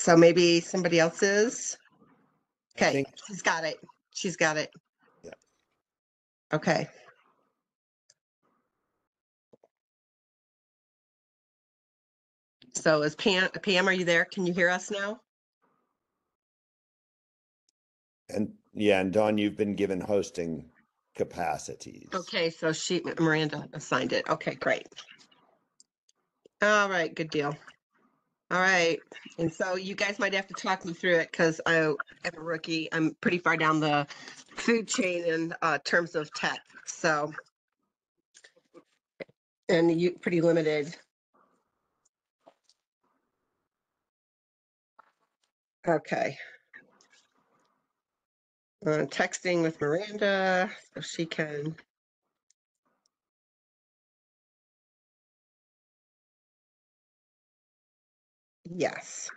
So maybe somebody else is. I Okay, think- she's got it. She's got it. Yeah. Okay. So is Pam, are you there? Can you hear us now? And yeah, and Dawn, you've been given hosting capacities. Okay, so Miranda assigned it. Okay, great. All right, good deal. All right, and so you guys might have to talk me through it because I am a rookie. I'm pretty far down the food chain in terms of tech, so and you pretty limited. Okay. Texting with Miranda so she can. Yes.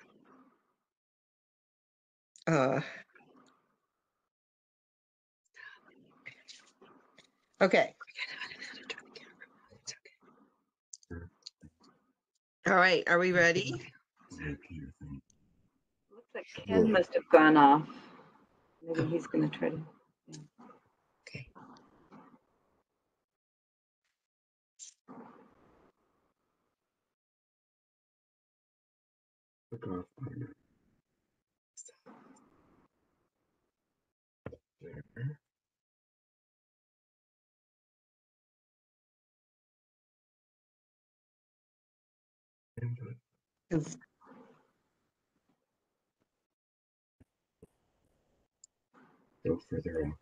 Okay. All right, are we ready? Looks like Ken must have gone off. Maybe he's going to try to. Yeah. Okay. Go further up.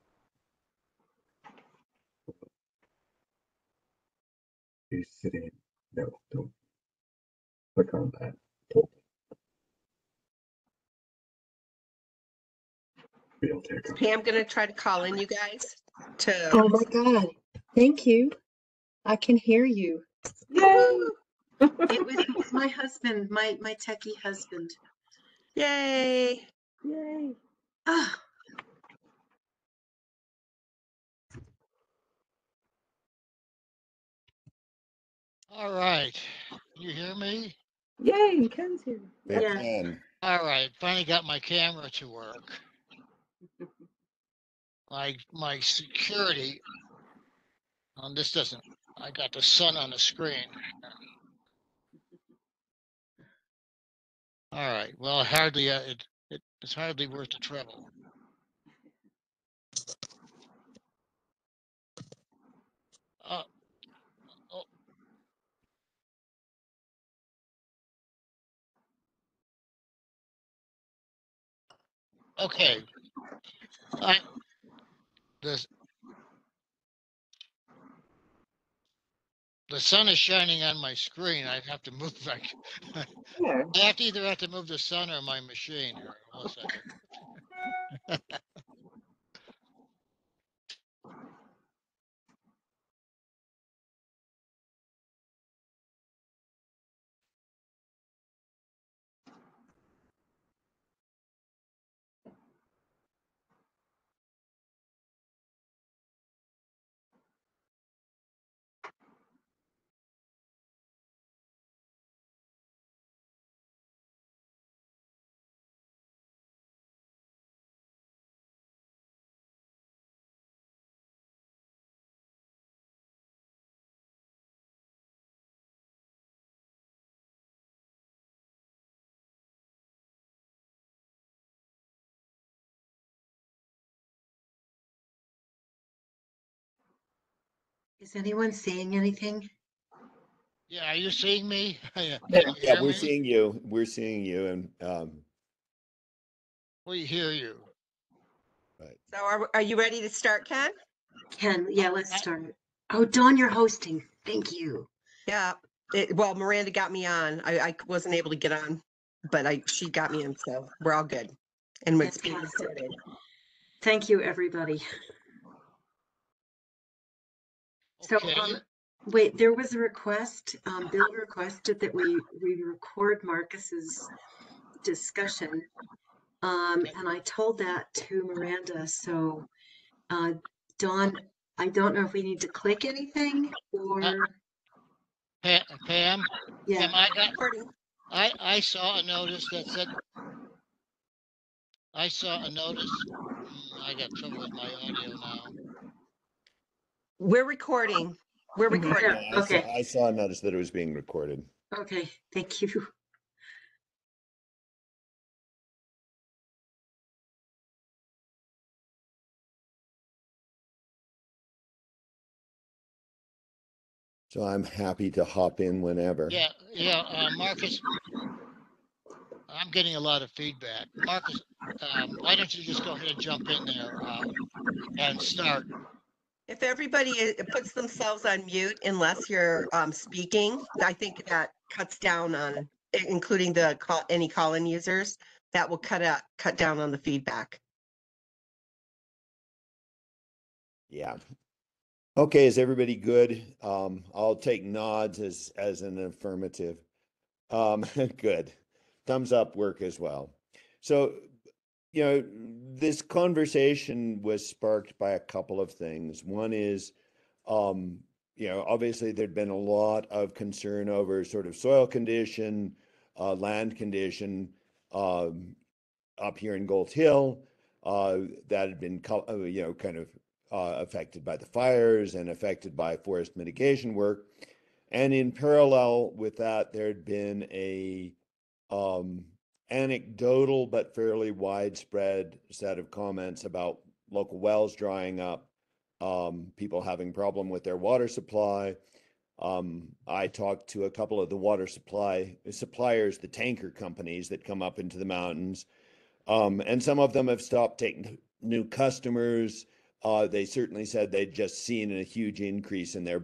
He's sitting. No, don't click on that. Pull. Is Pam gonna try to call in you guys to? Oh my God. Thank you. I can hear you. Yay! It was my husband, my techie husband. Yay! Yay! Ah, All right. You hear me? Yay! Ken's here. They Yeah. can. All right. Finally got my camera to work. My security on this doesn't. I got the sun on the screen. All right. Well, hardly it's hardly worth the trouble. Oh, okay. The sun is shining on my screen. I have to move back. There. I have to either have to move the sun or my machine here. 1 second. is anyone seeing anything? Yeah, are you seeing me? Yeah. Yeah, we're seeing you. We're seeing you, and We hear you. right. So are you ready to start, Ken? Ken, yeah, let's start. Oh, Dawn, you're hosting. Thank you. Yeah. Well, Miranda got me on. I wasn't able to get on, but she got me in, so we're all good. And it's being Fantastic. recorded. Thank you, everybody. So, Okay. wait, there was a request. Bill requested that we record Marcus's discussion. And I told that to Miranda. So, Dawn, I don't know if we need to click anything or. Pam? Yeah. Pam, I saw a notice that said I saw a notice. I got trouble with my audio now. We're recording. We're Mhm. recording. Yeah, Okay. I saw a notice that it was being recorded. Okay, thank you. So I'm happy to hop in whenever. Yeah, Marcus, I'm getting a lot of feedback. Marcus, why don't you just go ahead and jump in there and start? If everybody puts themselves on mute unless you're speaking, I think that cuts down on, including the call, any call-in users, that will cut down on the feedback. Yeah. Okay, is everybody good? I'll take nods as an affirmative. Good. Thumbs up work as well. So, this conversation was sparked by a couple of things. One is, obviously there'd been a lot of concern over sort of soil condition, land condition, up here in Gold Hill, that had been, kind of affected by the fires and affected by forest mitigation work. And in parallel with that, there had been a anecdotal but fairly widespread set of comments about local wells drying up, people having problem with their water supply. I talked to a couple of the water suppliers, the tanker companies that come up into the mountains, and some of them have stopped taking new customers. They certainly said they'd just seen a huge increase in their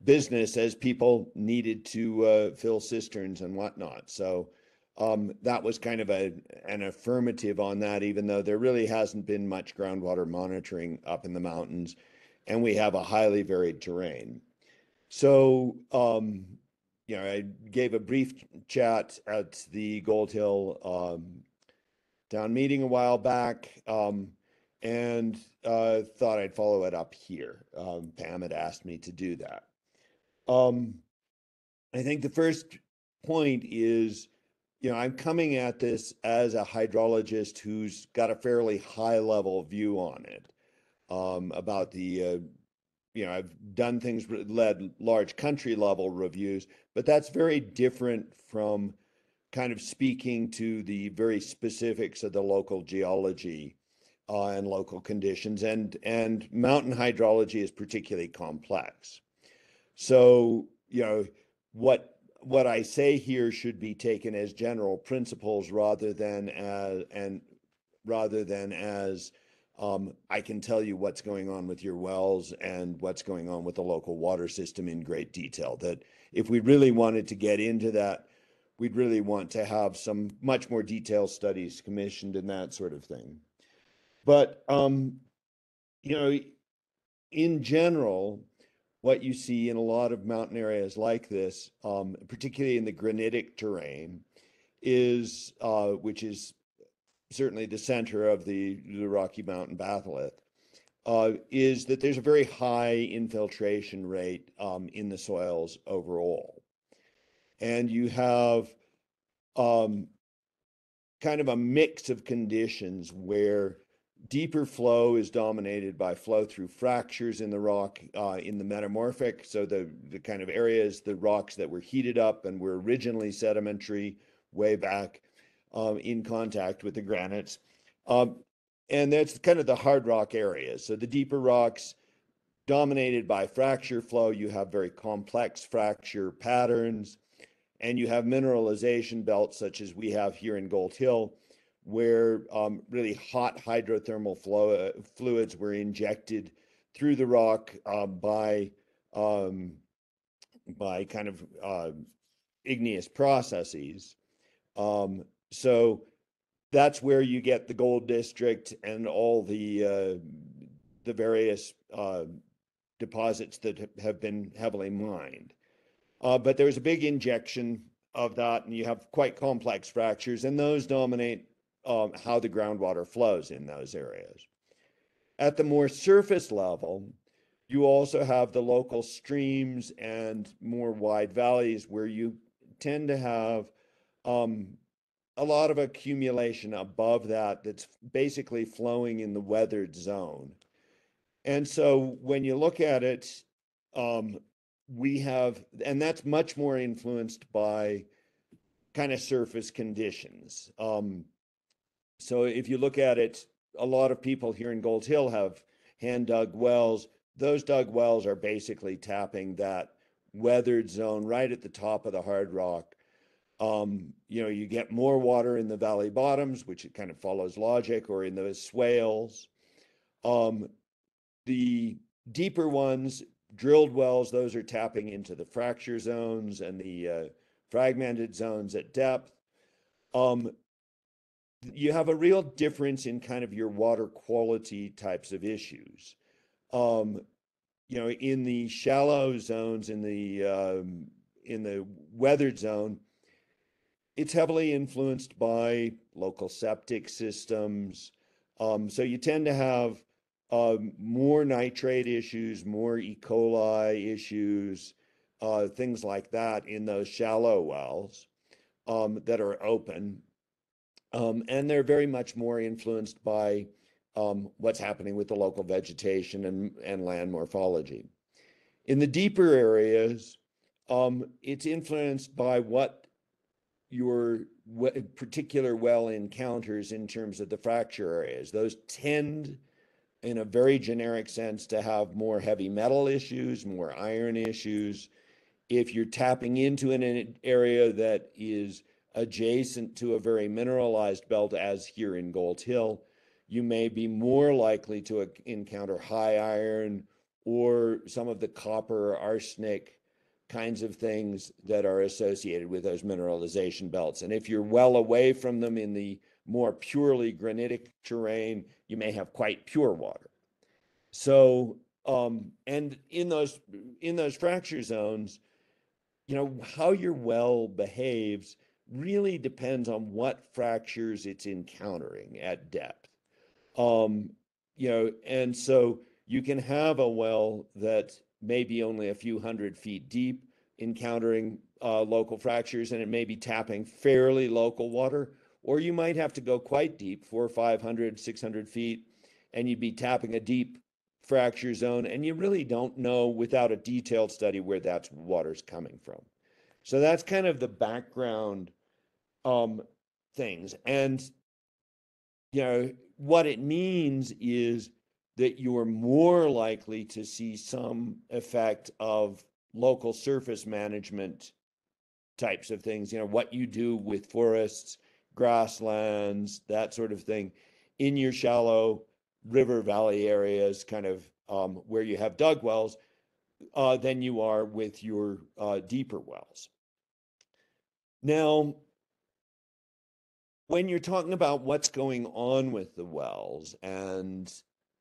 business as people needed to fill cisterns and whatnot. So that was kind of an affirmative on that, even though there really hasn't been much groundwater monitoring up in the mountains, and we have a highly varied terrain. So, I gave a brief chat at the Gold Hill town meeting a while back, and thought I'd follow it up here. Pam had asked me to do that. I think the first point is, I'm coming at this as a hydrologist who's got a fairly high level view on it, about the, I've done things, led large country level reviews, but that's very different from kind of speaking to the very specifics of the local geology and local conditions, and mountain hydrology is particularly complex. So, what I say here should be taken as general principles rather than as I can tell you what's going on with your wells and what's going on with the local water system in great detail. That if we really wanted to get into that, we'd really want to have some much more detailed studies commissioned and that sort of thing. But, in general, what you see in a lot of mountain areas like this, particularly in the granitic terrain, is which is certainly the center of the Rocky Mountain batholith, is that there's a very high infiltration rate in the soils overall. And you have kind of a mix of conditions where deeper flow is dominated by flow through fractures in the rock, in the metamorphic. So the kind of areas, the rocks that were heated up and were originally sedimentary way back, in contact with the granites. And that's kind of the hard rock areas. So the deeper rocks dominated by fracture flow, you have very complex fracture patterns, and you have mineralization belts such as we have here in Gold Hill, where really hot hydrothermal fluids were injected through the rock by kind of igneous processes. So that's where you get the gold district and all the various deposits that have been heavily mined. But there's a big injection of that, and you have quite complex fractures, and those dominate how the groundwater flows in those areas. At the more surface level, you also have the local streams and more wide valleys where you tend to have a lot of accumulation above that that's basically flowing in the weathered zone. And so when you look at it, we have, and that's much more influenced by kind of surface conditions. So if you look at it, a lot of people here in Gold Hill have hand dug wells. Those dug wells are basically tapping that weathered zone right at the top of the hard rock. You get more water in the valley bottoms, which it kind of follows logic, or in the swales. The deeper ones, drilled wells, those are tapping into the fracture zones and the fragmented zones at depth. You have a real difference in kind of your water quality types of issues. In the shallow zones, in the weathered zone, it's heavily influenced by local septic systems. So you tend to have more nitrate issues, more E. coli issues, things like that in those shallow wells that are open. And they're very much more influenced by what's happening with the local vegetation and land morphology. In the deeper areas, it's influenced by what your particular well encounters in terms of the fracture areas. Those tend, in a very generic sense, to have more heavy metal issues, more iron issues. If you're tapping into an area that is adjacent to a very mineralized belt, as here in Gold Hill, you may be more likely to encounter high iron or some of the copper, arsenic kinds of things that are associated with those mineralization belts. And if you're well away from them in the more purely granitic terrain, you may have quite pure water. So, and in those fracture zones, how your well behaves really depends on what fractures it's encountering at depth. And so you can have a well that may be only a few hundred feet deep, encountering local fractures, and it may be tapping fairly local water, or you might have to go quite deep, 400, 500, 600 feet, and you'd be tapping a deep fracture zone, and you really don't know without a detailed study where that water's coming from. So that's kind of the background things. And, what it means is that you're more likely to see some effect of local surface management types of things, what you do with forests, grasslands, that sort of thing, in your shallow river valley areas, kind of where you have dug wells, than you are with your deeper wells. Now, when you're talking about what's going on with the wells and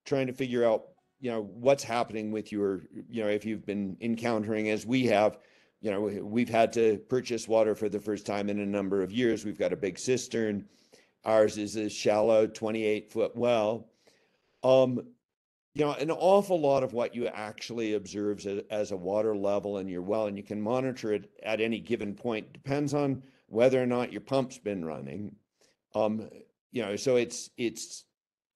trying to figure out, what's happening with your, if you've been encountering, as we have, we've had to purchase water for the first time in a number of years. We've got a big cistern. Ours is a shallow 28-foot well. An awful lot of what you actually observe as a water level in your well, and you can monitor it at any given point, depends on whether or not your pump's been running. So it's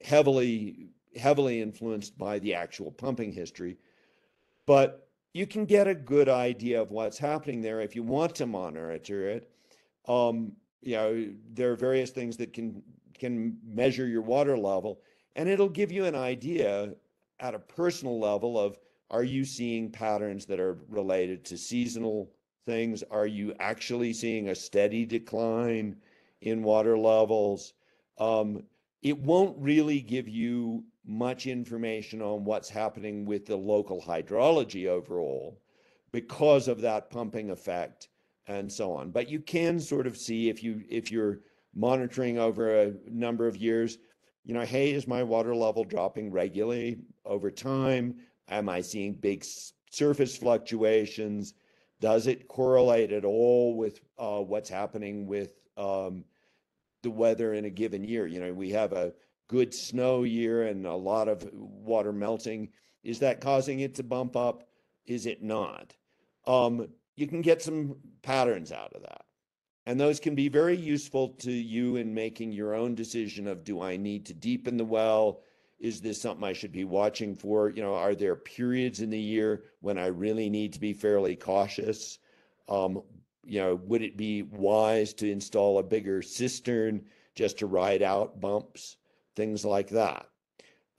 heavily influenced by the actual pumping history, but you can get a good idea of what's happening there if you want to monitor it. There are various things that can measure your water level, and it'll give you an idea at a personal level of, are you seeing patterns that are related to seasonal things? Are you actually seeing a steady decline in water levels? It won't really give you much information on what's happening with the local hydrology overall because of that pumping effect and so on. But you can sort of see if you're monitoring over a number of years, hey, is my water level dropping regularly over time? Am I seeing big surface fluctuations? Does it correlate at all with what's happening with the weather in a given year? We have a good snow year and a lot of water melting. Is that causing it to bump up? Is it not? You can get some patterns out of that. And those can be very useful to you in making your own decision of, do I need to deepen the well? Is this something I should be watching for? You know, are there periods in the year when I really need to be fairly cautious? You know, would it be wise to install a bigger cistern just to ride out bumps? Things like that.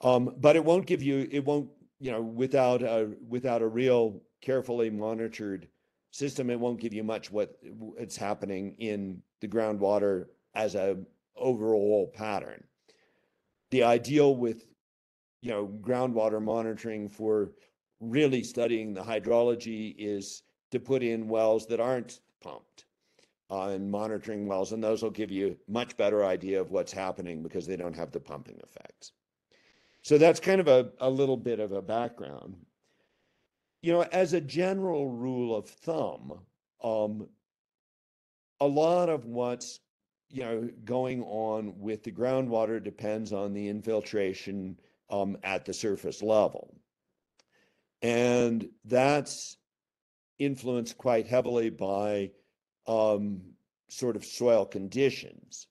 But it won't give you, it won't, you know, without a real carefully monitored system, it won't give you much what's happening in the groundwater as a overall pattern. The ideal with, you know, groundwater monitoring for really studying the hydrology is to put in wells that aren't pumped and monitoring wells, and those will give you much better idea of what's happening because they don't have the pumping effects. So that's kind of a little bit of a background. You know, as a general rule of thumb, a lot of what's, you know, going on with the groundwater depends on the infiltration at the surface level. And that's influenced quite heavily by sort of soil conditions.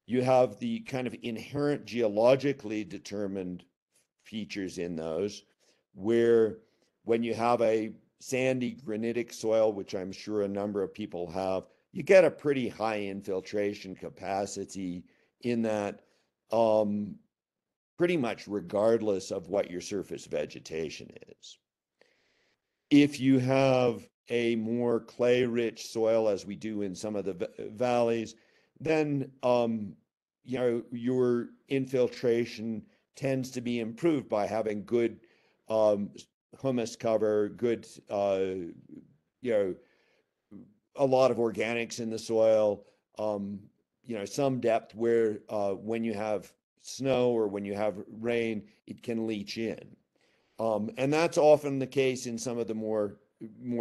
You have the kind of inherent geologically determined features in those, where when you have a sandy granitic soil, which I'm sure a number of people have, you get a pretty high infiltration capacity in that, pretty much regardless of what your surface vegetation is. If you have a more clay-rich soil, as we do in some of the valleys, then you know, your infiltration tends to be improved by having good humus cover, good you know, a lot of organics in the soil, you know, some depth where when you have snow or when you have rain, it can leach in. And that's often the case in some of the more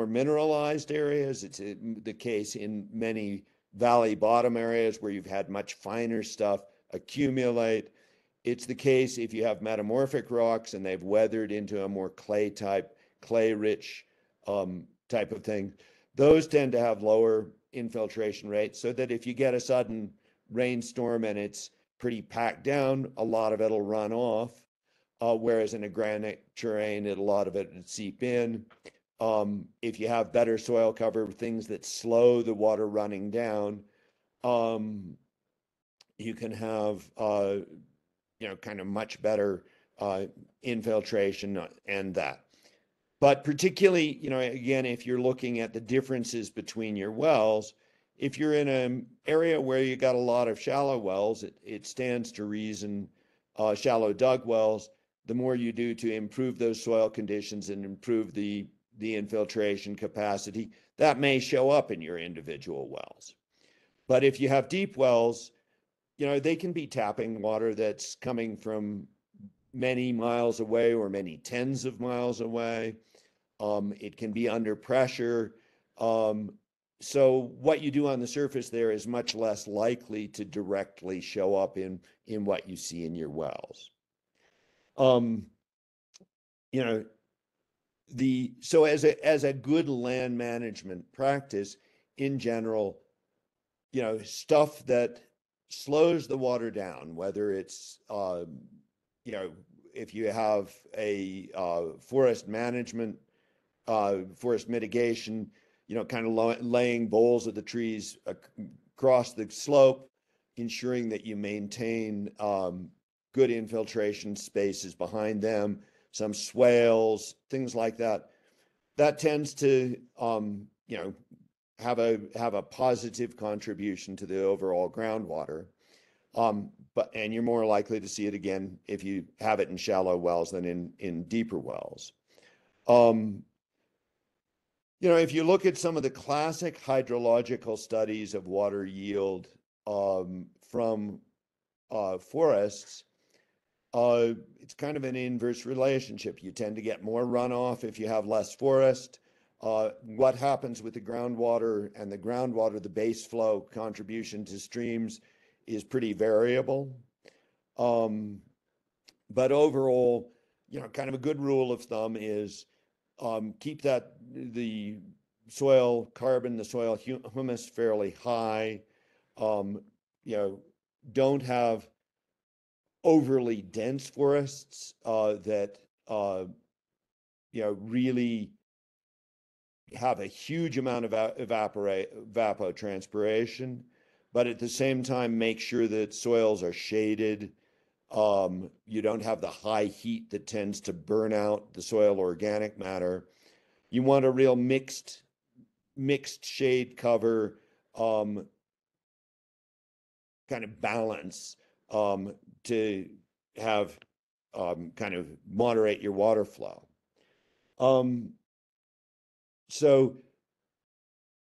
mineralized areas. It's the case in many valley bottom areas where you've had much finer stuff accumulate. It's the case if you have metamorphic rocks and they've weathered into a more clay-rich type of thing. Those tend to have lower infiltration rates, so that if you get a sudden rainstorm and it's pretty packed down, a lot of it'll run off. Whereas in a granite terrain, a lot of it would seep in. If you have better soil cover, things that slow the water running down, you can have, you know, kind of much better infiltration and that. But particularly, you know, again, if you're looking at the differences between your wells, if you're in an area where you got a lot of shallow wells, it stands to reason, shallow dug wells, the more you do to improve those soil conditions and improve the infiltration capacity, that may show up in your individual wells. But if you have deep wells, you know, they can be tapping water that's coming from many miles away or many tens of miles away. It can be under pressure. So what you do on the surface there is much less likely to directly show up in what you see in your wells. You know, so as a good land management practice in general, you know, stuff that slows the water down, whether it's you know, if you have a forest management, forest mitigation, you know, kind of laying boles of the trees across the slope, ensuring that you maintain good infiltration spaces behind them, some swales, things like that. That tends to, you know, have a positive contribution to the overall groundwater. And you're more likely to see it again if you have it in shallow wells than in deeper wells. You know, if you look at some of the classic hydrological studies of water yield from forests, it's kind of an inverse relationship. You tend to get more runoff if you have less forest. What happens with the groundwater and the base flow contribution to streams is pretty variable. But overall, you know, kind of a good rule of thumb is keep the soil carbon, the soil humus fairly high, you know, don't have overly dense forests that you know, really have a huge amount of evapotranspiration, but at the same time make sure that soils are shaded. You don't have the high heat that tends to burn out the soil organic matter. You want a real mixed shade cover, kind of balance, to have kind of moderate your water flow. So,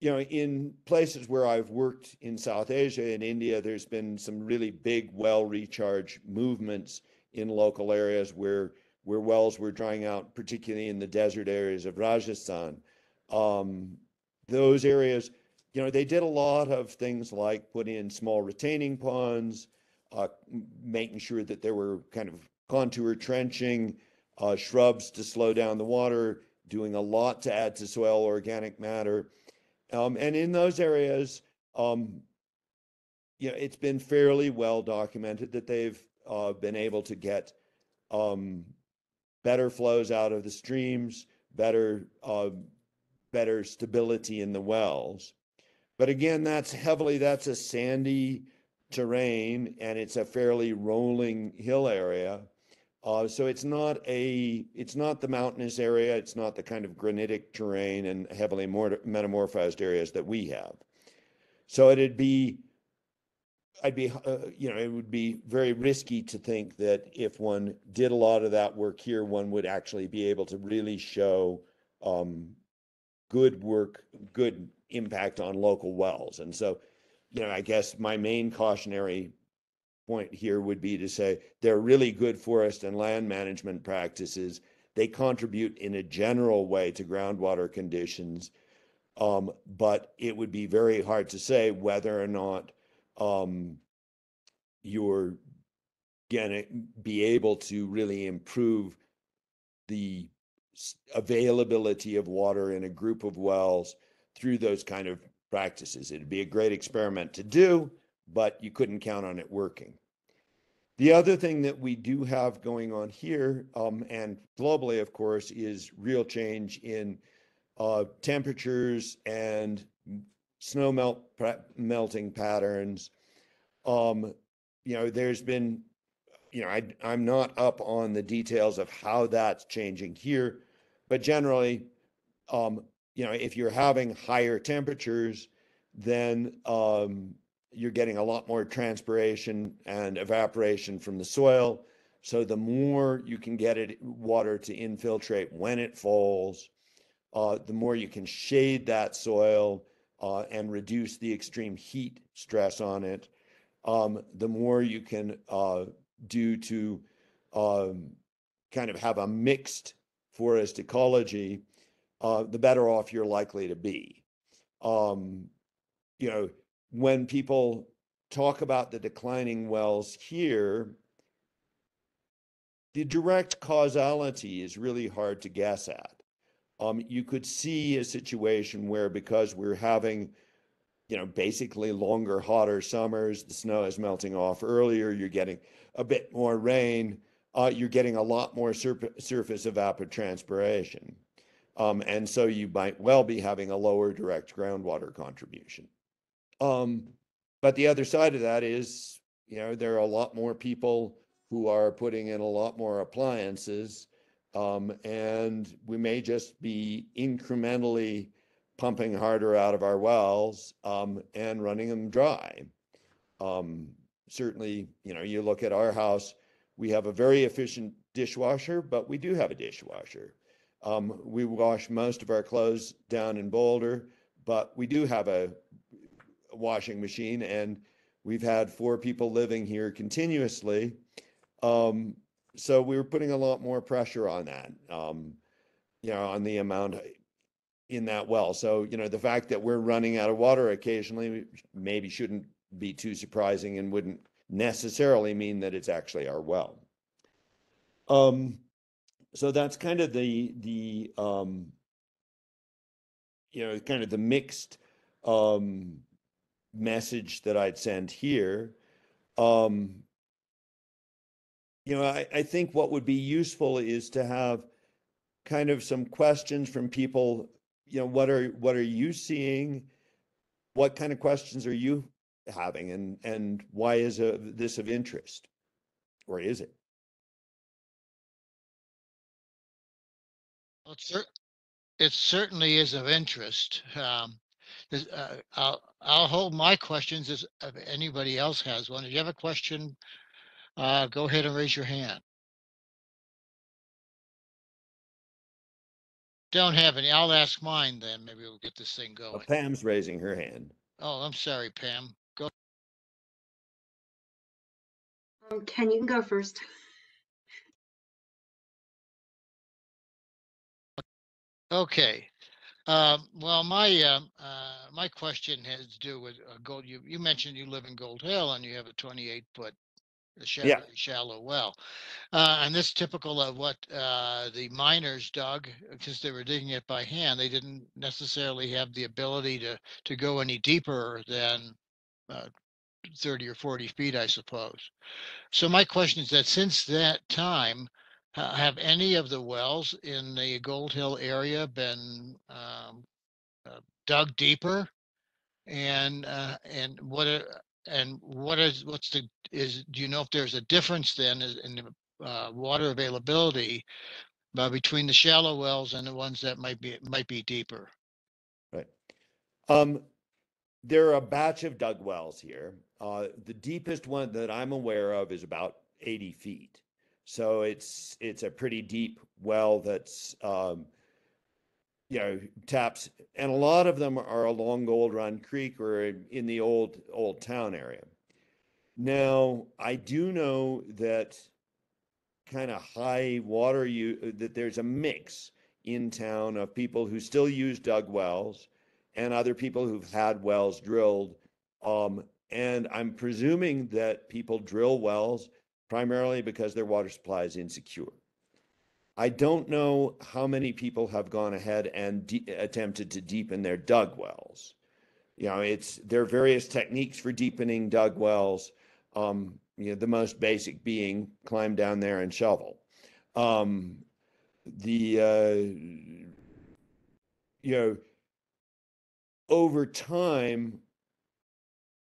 you know, in places where I've worked in South Asia and India, there's been some really big well recharge movements in local areas where wells were drying out, particularly in the desert areas of Rajasthan. Those areas, you know, they did a lot of things like put in small retaining ponds, making sure that there were kind of contour trenching, shrubs to slow down the water, doing a lot to add to soil organic matter. And in those areas, you know, it's been fairly well documented that they've been able to get better flows out of the streams, better stability in the wells. But again, that's a sandy terrain, and it's a fairly rolling hill area. So it's not the mountainous area. It's not the kind of granitic terrain and heavily metamorphized areas that we have. So it would be very risky to think that if one did a lot of that work here, one would actually be able to really show good impact on local wells. And so, you know, I guess my main cautionary point here would be to say they're really good forest and land management practices. They contribute in a general way to groundwater conditions, but it would be very hard to say whether or not you're gonna be able to really improve the availability of water in a group of wells through those kind of practices. It'd be a great experiment to do, but you couldn't count on it working. The other thing that we do have going on here, and globally, of course, is real change in temperatures and snow melting patterns. You know, there's been, you know, I'm not up on the details of how that's changing here, but generally, you know, if you're having higher temperatures, then you're getting a lot more transpiration and evaporation from the soil. So the more you can get water to infiltrate when it falls, the more you can shade that soil and reduce the extreme heat stress on it, the more you can do to kind of have a mixed forest ecology, the better off you're likely to be. You know, when people talk about the declining wells here, the direct causality is really hard to guess at. You could see a situation where, because we're having, you know, basically longer, hotter summers, the snow is melting off earlier, you're getting a bit more rain, you're getting a lot more surface evapotranspiration. And so you might well be having a lower direct groundwater contribution. But the other side of that is, you know, there are a lot more people who are putting in a lot more appliances, and we may just be incrementally pumping harder out of our wells and running them dry. Certainly, you know, you look at our house, we have a very efficient dishwasher, but we do have a dishwasher. We wash most of our clothes down in Boulder, but we do have a washing machine, and we've had 4 people living here continuously. So we were putting a lot more pressure on that, you know, on the amount in that well. So, you know, the fact that we're running out of water occasionally maybe shouldn't be too surprising and wouldn't necessarily mean that it's actually our well. So that's kind of the kind of the mixed message that I'd send here. I think what would be useful is to have kind of some questions from people. What are you seeing? What kind of questions are you having, and why is this of interest, or is it? Well, it certainly is of interest. I'll hold my questions as if anybody else has one. If you have a question, go ahead and raise your hand. Don't have any. I'll ask mine then. Maybe we'll get this thing going. Pam's raising her hand. Oh, I'm sorry, Pam. Go. Ken, you can go first. Okay. Well, my question has to do with gold. You mentioned you live in Gold Hill and you have a 28-foot Yeah. shallow well. And this is typical of what the miners dug, because they were digging it by hand. They didn't necessarily have the ability to go any deeper than 30 or 40 feet, I suppose. So my question is that since that time, have any of the wells in the Gold Hill area been dug deeper? And do you know if there's a difference then in the water availability between the shallow wells and the ones that might be deeper? Right. There are a batch of dug wells here. The deepest one that I'm aware of is about 80 feet. So it's a pretty deep well that's taps, and a lot of them are along Gold Run Creek or in the old town area. Now, I do know that kind of high water that there's a mix in town of people who still use dug wells and other people who've had wells drilled. And I'm presuming that people drill wells primarily because their water supply is insecure. I don't know how many people have gone ahead and attempted to deepen their dug wells. There are various techniques for deepening dug wells. The most basic being climb down there and shovel. Over time,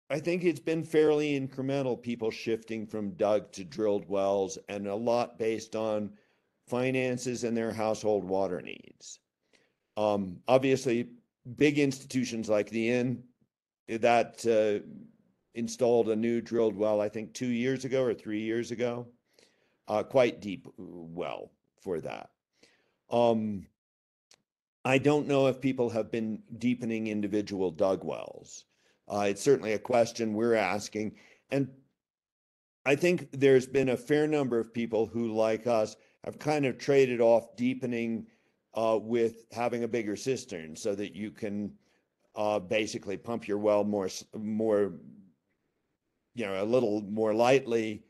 I think it's been fairly incremental, people shifting from dug to drilled wells, and a lot based on finances and their household water needs. Obviously, big institutions like the Inn that installed a new drilled well, I think 2 years ago or 3 years ago, quite deep well for that. I don't know if people have been deepening individual dug wells. It's certainly a question we're asking. And I think there's been a fair number of people who, like us, have kind of traded off deepening with having a bigger cistern so that you can basically pump your well more, a little more lightly,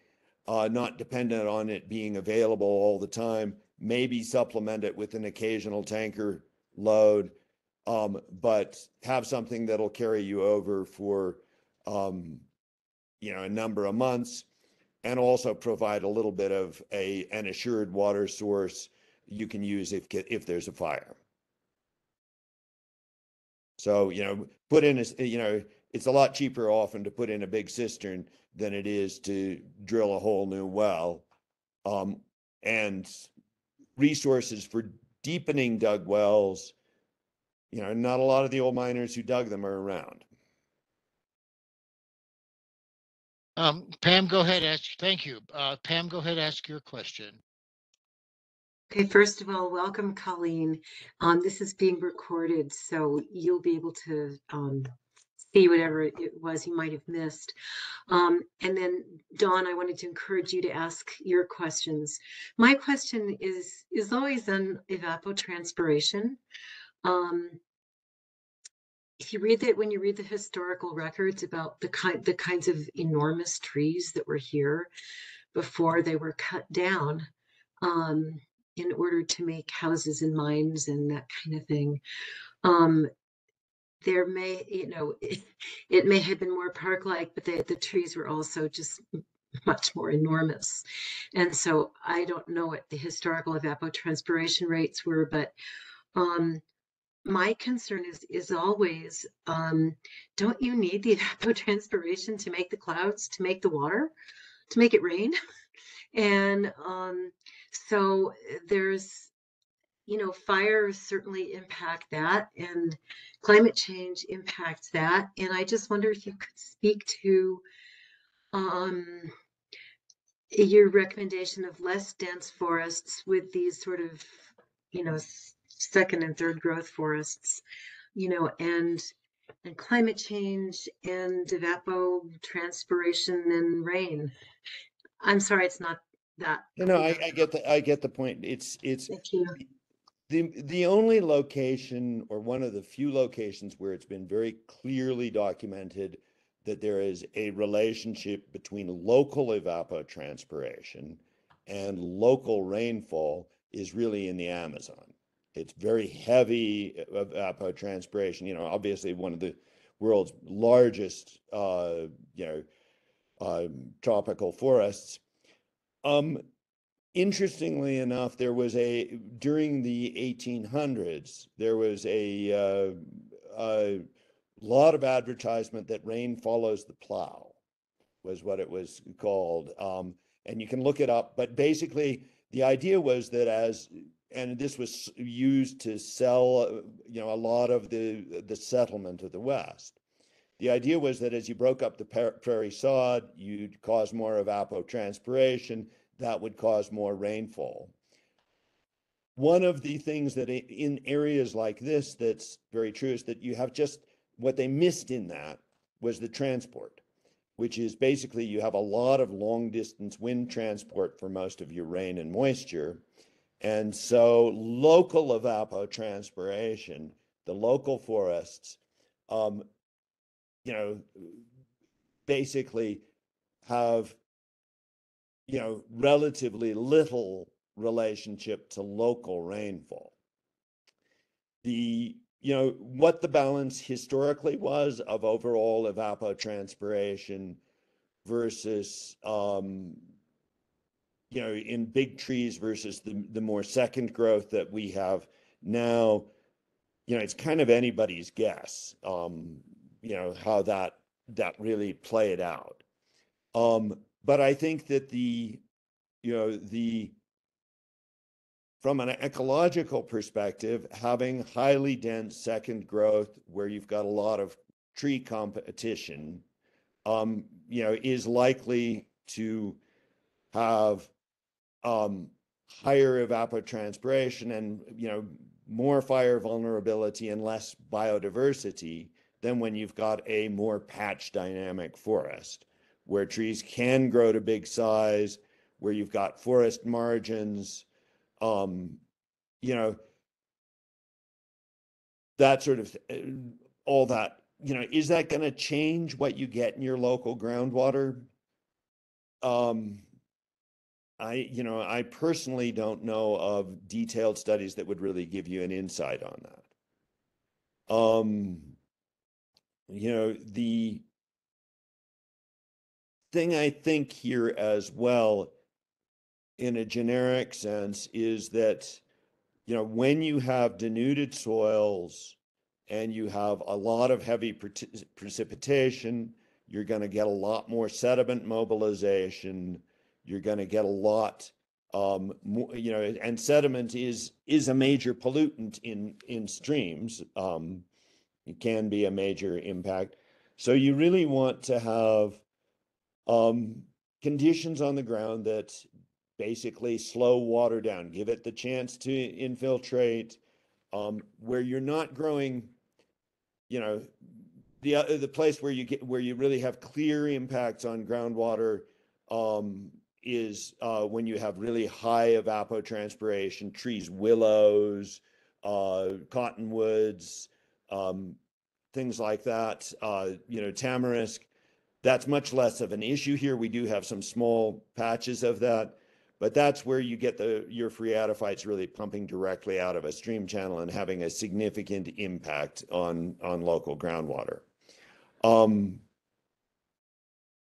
not dependent on it being available all the time, maybe supplement it with an occasional tanker load, but have something that'll carry you over for, a number of months, and also provide a little bit of an assured water source you can use if there's a fire. So, put in it's a lot cheaper often to put in a big cistern than it is to drill a whole new well. And resources for deepening dug wells, not a lot of the old miners who dug them are around. Pam, go ahead. Thank you. Pam, go ahead, ask your question. Okay, first of all, welcome, Colleen. This is being recorded, so you'll be able to see whatever it was you might have missed. And then, Dawn, I wanted to encourage you to ask your questions. My question is always on evapotranspiration. When you read the historical records about the kinds of enormous trees that were here before they were cut down, in order to make houses and mines and that kind of thing. there may, it may have been more park-like, but the trees were also just much more enormous. And so I don't know what the historical evapotranspiration rates were, but my concern is always, don't you need the evapotranspiration to make the clouds, to make the water, to make it rain? And so there's, fires certainly impact that, and climate change impacts that. And I just wonder if you could speak to your recommendation of less dense forests with these sort of, second and third growth forests, and climate change and evapotranspiration and rain. I'm sorry, it's not that. I get the point. It's Thank you. the only location, or one of the few locations, where it's been very clearly documented that there is a relationship between local evapotranspiration and local rainfall is really in the Amazon. It's very heavy evapotranspiration. Obviously one of the world's largest, tropical forests. Interestingly enough, during the 1800s, there was a lot of advertisement that rain follows the plow, was what it was called. And you can look it up, but basically the idea was that and this was used to sell, a lot of the settlement of the West. The idea was that as you broke up the prairie sod, you'd cause more evapotranspiration. That would cause more rainfall. One of the things that in areas like this that's very true is that you have just what they missed in that was the transport, which is basically you have a lot of long distance wind transport for most of your rain and moisture. And so local evapotranspiration, the local forests, basically have, relatively little relationship to local rainfall. What the balance historically was of overall evapotranspiration versus, in big trees versus the more second growth that we have now, it's kind of anybody's guess, how that really played out. But I think that from an ecological perspective, having highly dense second growth where you've got a lot of tree competition, is likely to have higher evapotranspiration and, more fire vulnerability and less biodiversity than when you've got a more patch dynamic forest, where trees can grow to big size, where you've got forest margins, that sort of, all that, is that going to change what you get in your local groundwater? I personally don't know of detailed studies that would really give you an insight on that. The thing I think here as well, in a generic sense, is that, when you have denuded soils and you have a lot of heavy precipitation, you're going to get a lot more sediment mobilization. You're going to get a lot, more, and sediment is a major pollutant in streams. It can be a major impact. So you really want to have conditions on the ground that basically slow water down, give it the chance to infiltrate, where you're not growing, the place where you really have clear impacts on groundwater is when you have really high evapotranspiration, trees, willows, cottonwoods, things like that, tamarisk. That's much less of an issue here. We do have some small patches of that, but that's where you get your phreatophytes really pumping directly out of a stream channel and having a significant impact on local groundwater.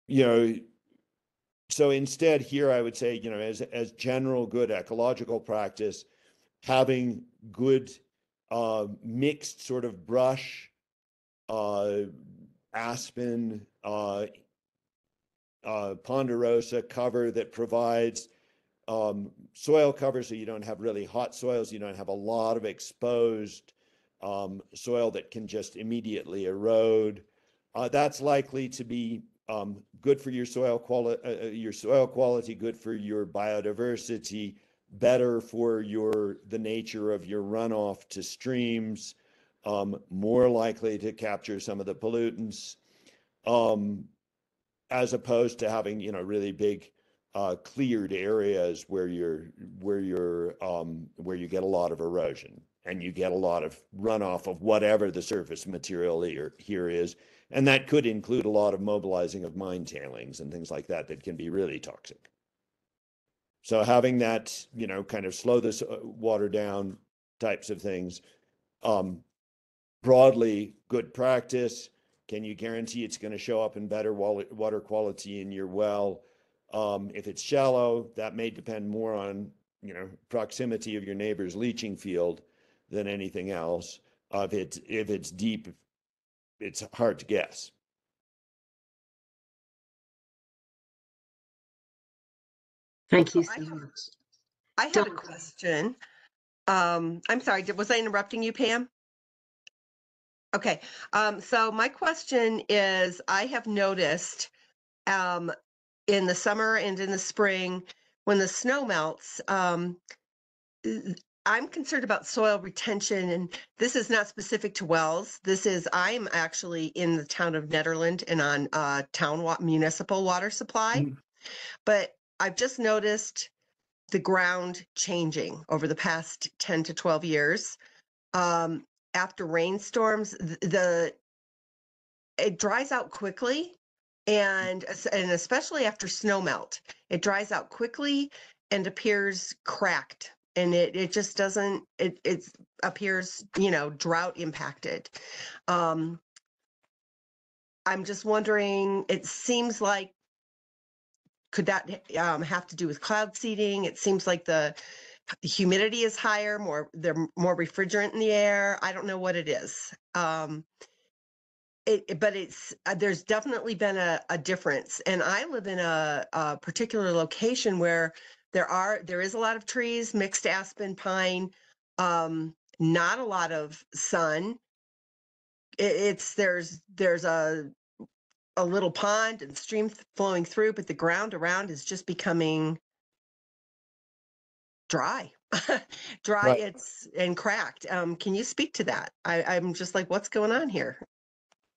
You know, so instead here I would say, you know, as general good ecological practice, having good mixed sort of brush, aspen, ponderosa cover that provides soil cover, so you don't have really hot soils, you don't have a lot of exposed soil that can just immediately erode. That's likely to be good for your soil quality, good for your biodiversity, better for the nature of your runoff to streams, more likely to capture some of the pollutants, as opposed to having, you know, really big cleared areas where you get a lot of erosion and you get a lot of runoff of whatever the surface material here is. And that could include a lot of mobilizing of mine tailings and things like that can be really toxic. So having that, you know, kind of slow this water down types of things, broadly good practice. Can you guarantee it's going to show up in better water quality in your well? If it's shallow, that may depend more on, you know, proximity of your neighbor's leaching field than anything else. If it's deep, it's hard to guess. Thank you So so much. I had a question. I'm sorry, was I interrupting you, Pam? Okay. So my question is, I have noticed in the summer and in the spring, when the snow melts, I'm concerned about soil retention, and this is not specific to wells. I'm actually in the town of Nederland and on municipal water supply, but I've just noticed the ground changing over the past 10 to 12 years. After rainstorms, it dries out quickly, and especially after snow melt, it dries out quickly and appears cracked, and it just doesn't, it appears, you know, drought impacted. I'm just wondering, it seems like, could that have to do with cloud seeding? It seems like the humidity is higher, there's more refrigerant in the air. I don't know what it is. But there's definitely been a difference. And I live in a particular location where there is a lot of trees, mixed aspen, pine, not a lot of sun. There's a little pond and stream flowing through, but the ground around is just becoming dry. Dry, Right. it's and cracked. Can you speak to that? I'm just like, what's going on here?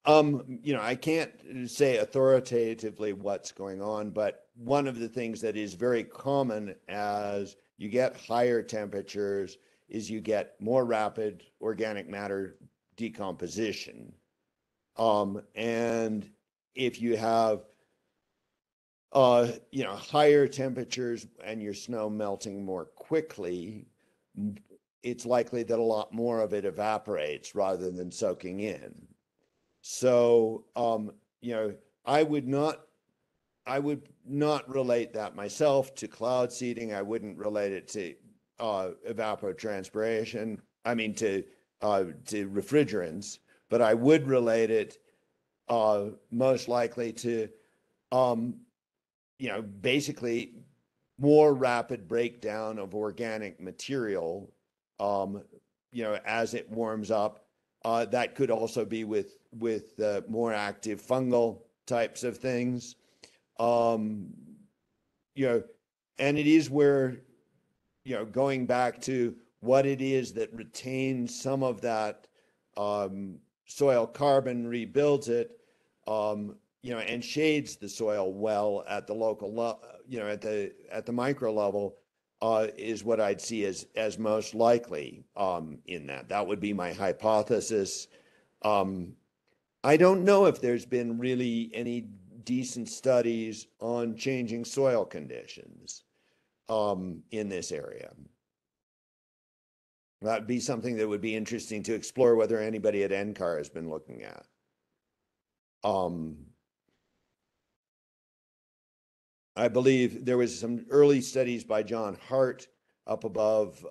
You know, I can't say authoritatively what's going on, but one of the things that is very common as you get higher temperatures is you get more rapid organic matter decomposition. And if you have you know, higher temperatures and your snow melting more quickly, it's likely that a lot more of it evaporates rather than soaking in. So, you know, I would not relate that myself to cloud seeding. I wouldn't relate it to evapotranspiration. I mean, to refrigerants, but I would relate it most likely to, you know, basically more rapid breakdown of organic material, you know, as it warms up. That could also be with more active fungal types of things. You know, and it is where, you know, going back to what it is that retains some of that soil carbon, rebuilds it, you know, and shades the soil well at the local level, you know, at the micro level, is what I'd see as most likely in that. That would be my hypothesis. I don't know if there's been really any decent studies on changing soil conditions. in this area. That'd be something that would be interesting to explore whether anybody at NCAR has been looking at. I believe there was some early studies by John Hart up above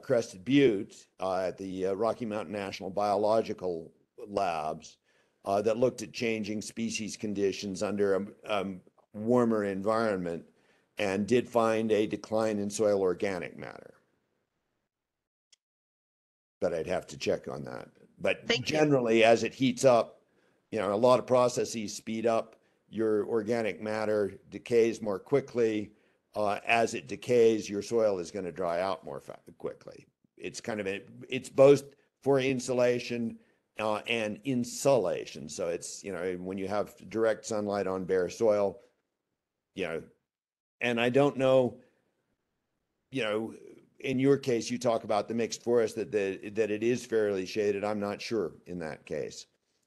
Crested Butte at the Rocky Mountain National Biological Labs that looked at changing species conditions under a warmer environment and did find a decline in soil organic matter. But I'd have to check on that. But generally, as it heats up, a lot of processes speed up. Your organic matter decays more quickly. As it decays, your soil is going to dry out more quickly. It's it's both for insulation and insulation. So it's, when you have direct sunlight on bare soil, and I don't know, in your case, you talk about the mixed forest that it is fairly shaded. I'm not sure in that case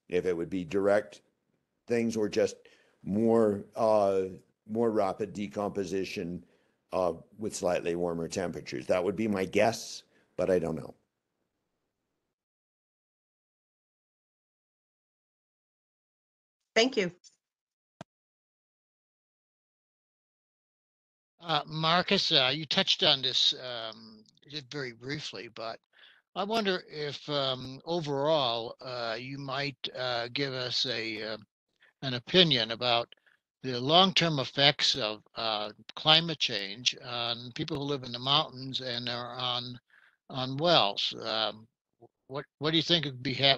if it would be direct things or just more rapid decomposition with slightly warmer temperatures. That would be my guess, but I don't know. Thank you. Marcus, you touched on this just very briefly, but I wonder if overall you might give us an opinion about the long-term effects of climate change on people who live in the mountains and are on wells. What do you think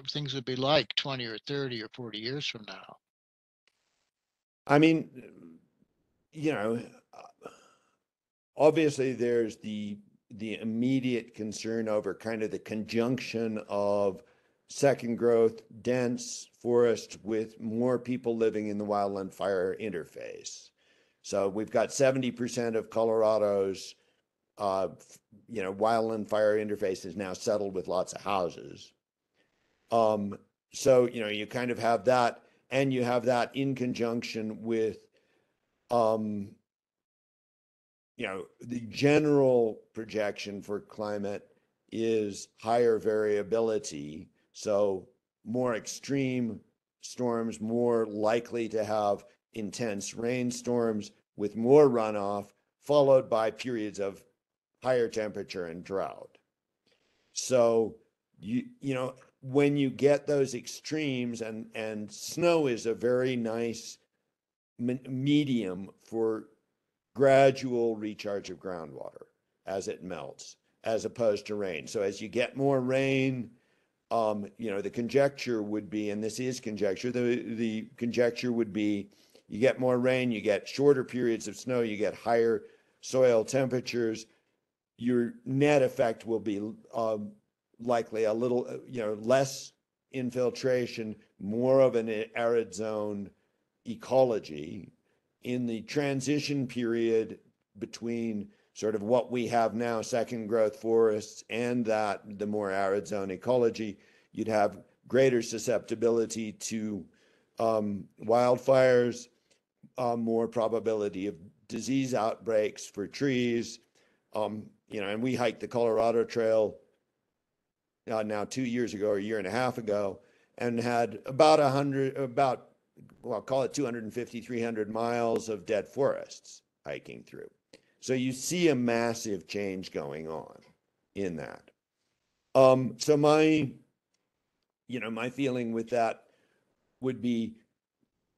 things would be like 20 or 30 or 40 years from now? I mean, obviously there's the immediate concern over kind of the conjunction of second growth, dense forest with more people living in the wildland fire interface. So we've got 70% of Colorado's, wildland fire interface is now settled with lots of houses. So, you kind of have that, and you have that in conjunction with, the general projection for climate is higher variability. So more extreme storms, more likely to have intense rainstorms with more runoff, followed by periods of higher temperature and drought. So when you get those extremes, and snow is a very nice medium for gradual recharge of groundwater as it melts, as opposed to rain. So as you get more rain, the conjecture would be, and this is conjecture, the conjecture would be, you get more rain, you get shorter periods of snow, you get higher soil temperatures, your net effect will be likely a little, less infiltration, more of an arid zone ecology. In the transition period between sort of what we have now, second growth forests, and the more arid zone ecology, you'd have greater susceptibility to wildfires, more probability of disease outbreaks for trees. And we hiked the Colorado Trail now 2 years ago or a year and a half ago, and had well, call it 250, 300 miles of dead forests hiking through. So you see a massive change going on in that. So my feeling with that would be,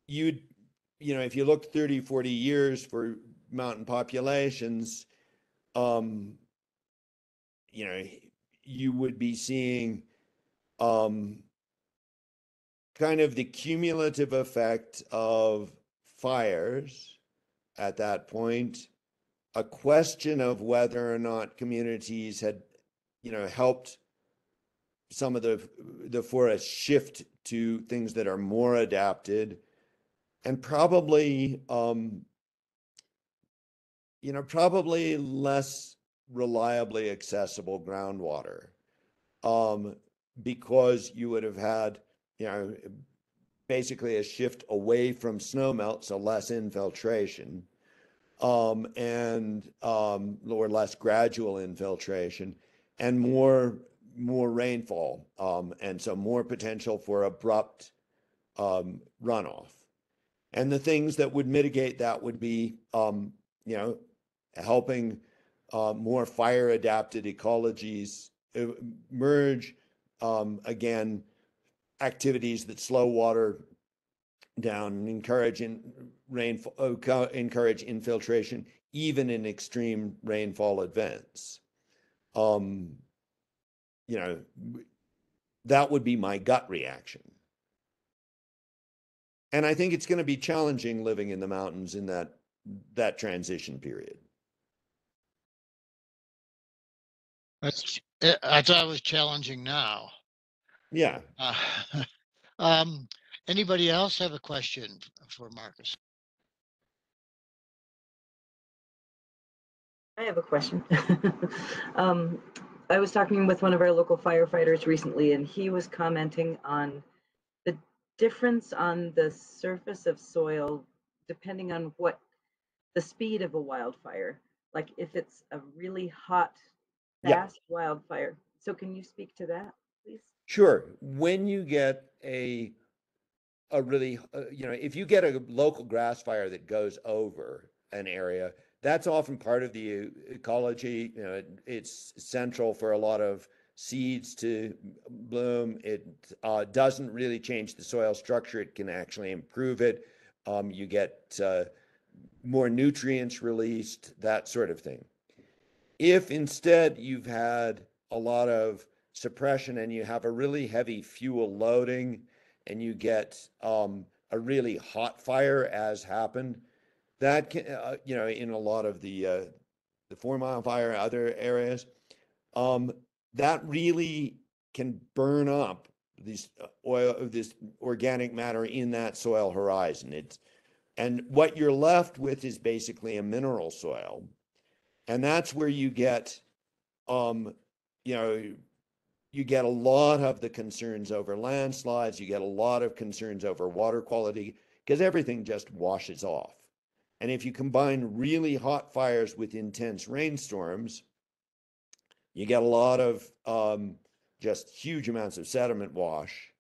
if you look 30, 40 years for mountain populations, you would be seeing kind of the cumulative effect of fires at that point, a question of whether or not communities had, helped some of the forests shift to things that are more adapted, and probably, probably less reliably accessible groundwater, because you would have had, basically a shift away from snowmelt, so less infiltration, or less gradual infiltration, and more rainfall, and so more potential for abrupt runoff. And the things that would mitigate that would be, helping more fire adapted ecologies emerge. Again, activities that slow water down and encourage encourage infiltration even in extreme rainfall events. That would be my gut reaction. And I think it's going to be challenging living in the mountains in that transition period. I thought it was challenging now. Yeah. Anybody else have a question for Marcus? I have a question. I was talking with one of our local firefighters recently, and he was commenting on the difference on the surface of soil depending on what the speed of a wildfire. Like if it's a really hot, fast wildfire. So can you speak to that, please? Sure. When you get a really, if you get a local grass fire that goes over an area, that's often part of the ecology. It's central for a lot of seeds to bloom. It doesn't really change the soil structure. It can actually improve it. You get more nutrients released, that sort of thing. If instead you've had a lot of suppression and you have a really heavy fuel loading and you get a really hot fire, as happened, that can, in a lot of the 4 Mile Fire, other areas, that really can burn up this organic matter in that soil horizon. And what you're left with is basically a mineral soil. And that's where you get, you get a lot of the concerns over landslides. You get a lot of concerns over water quality because everything just washes off. And if you combine really hot fires with intense rainstorms, you get a lot of just huge amounts of sediment wash.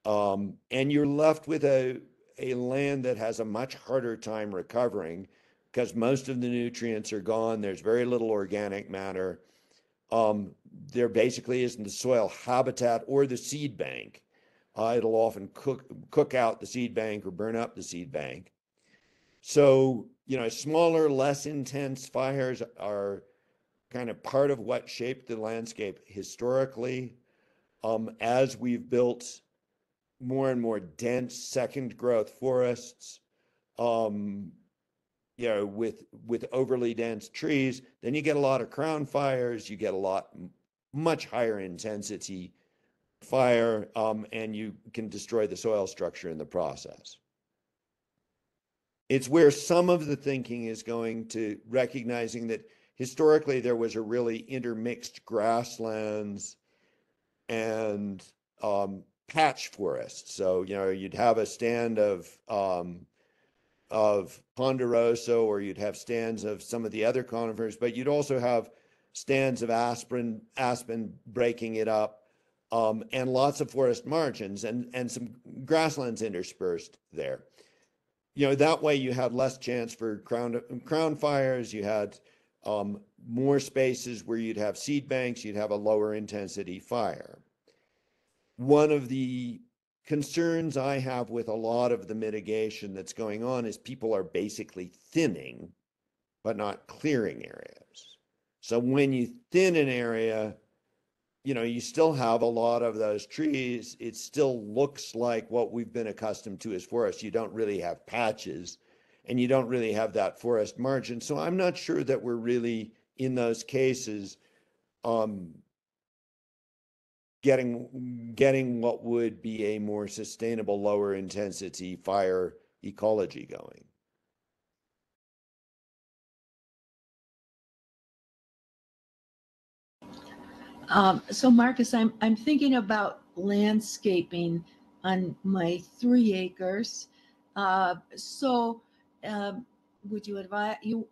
And you're left with a land that has a much harder time recovering because most of the nutrients are gone. There's very little organic matter. There basically isn't the soil habitat or the seed bank. It'll often cook out the seed bank or burn up the seed bank. So, smaller, less intense fires are kind of part of what shaped the landscape historically. As we've built more and more dense second growth forests, with overly dense trees, then you get a lot of crown fires, you get much higher intensity fire, and you can destroy the soil structure in the process. It's where some of the thinking is going to recognizing that historically there was a really intermixed grasslands and patch forests. So, you'd have a stand of ponderosa, or you'd have stands of some of the other conifers, but you'd also have stands of aspen breaking it up, and lots of forest margins and some grasslands interspersed there. That way you had less chance for crown fires. You had more spaces where you'd have seed banks, you'd have a lower intensity fire. One of the concerns I have with a lot of the mitigation that's going on is people are basically thinning, but not clearing areas. So when you thin an area, you still have a lot of those trees. It still looks like what we've been accustomed to as forests. You don't really have patches and you don't really have that forest margin. So I'm not sure that we're really in those cases getting what would be a more sustainable, lower intensity fire ecology going. So Marcus, I'm thinking about landscaping on my 3 acres. would you advise you?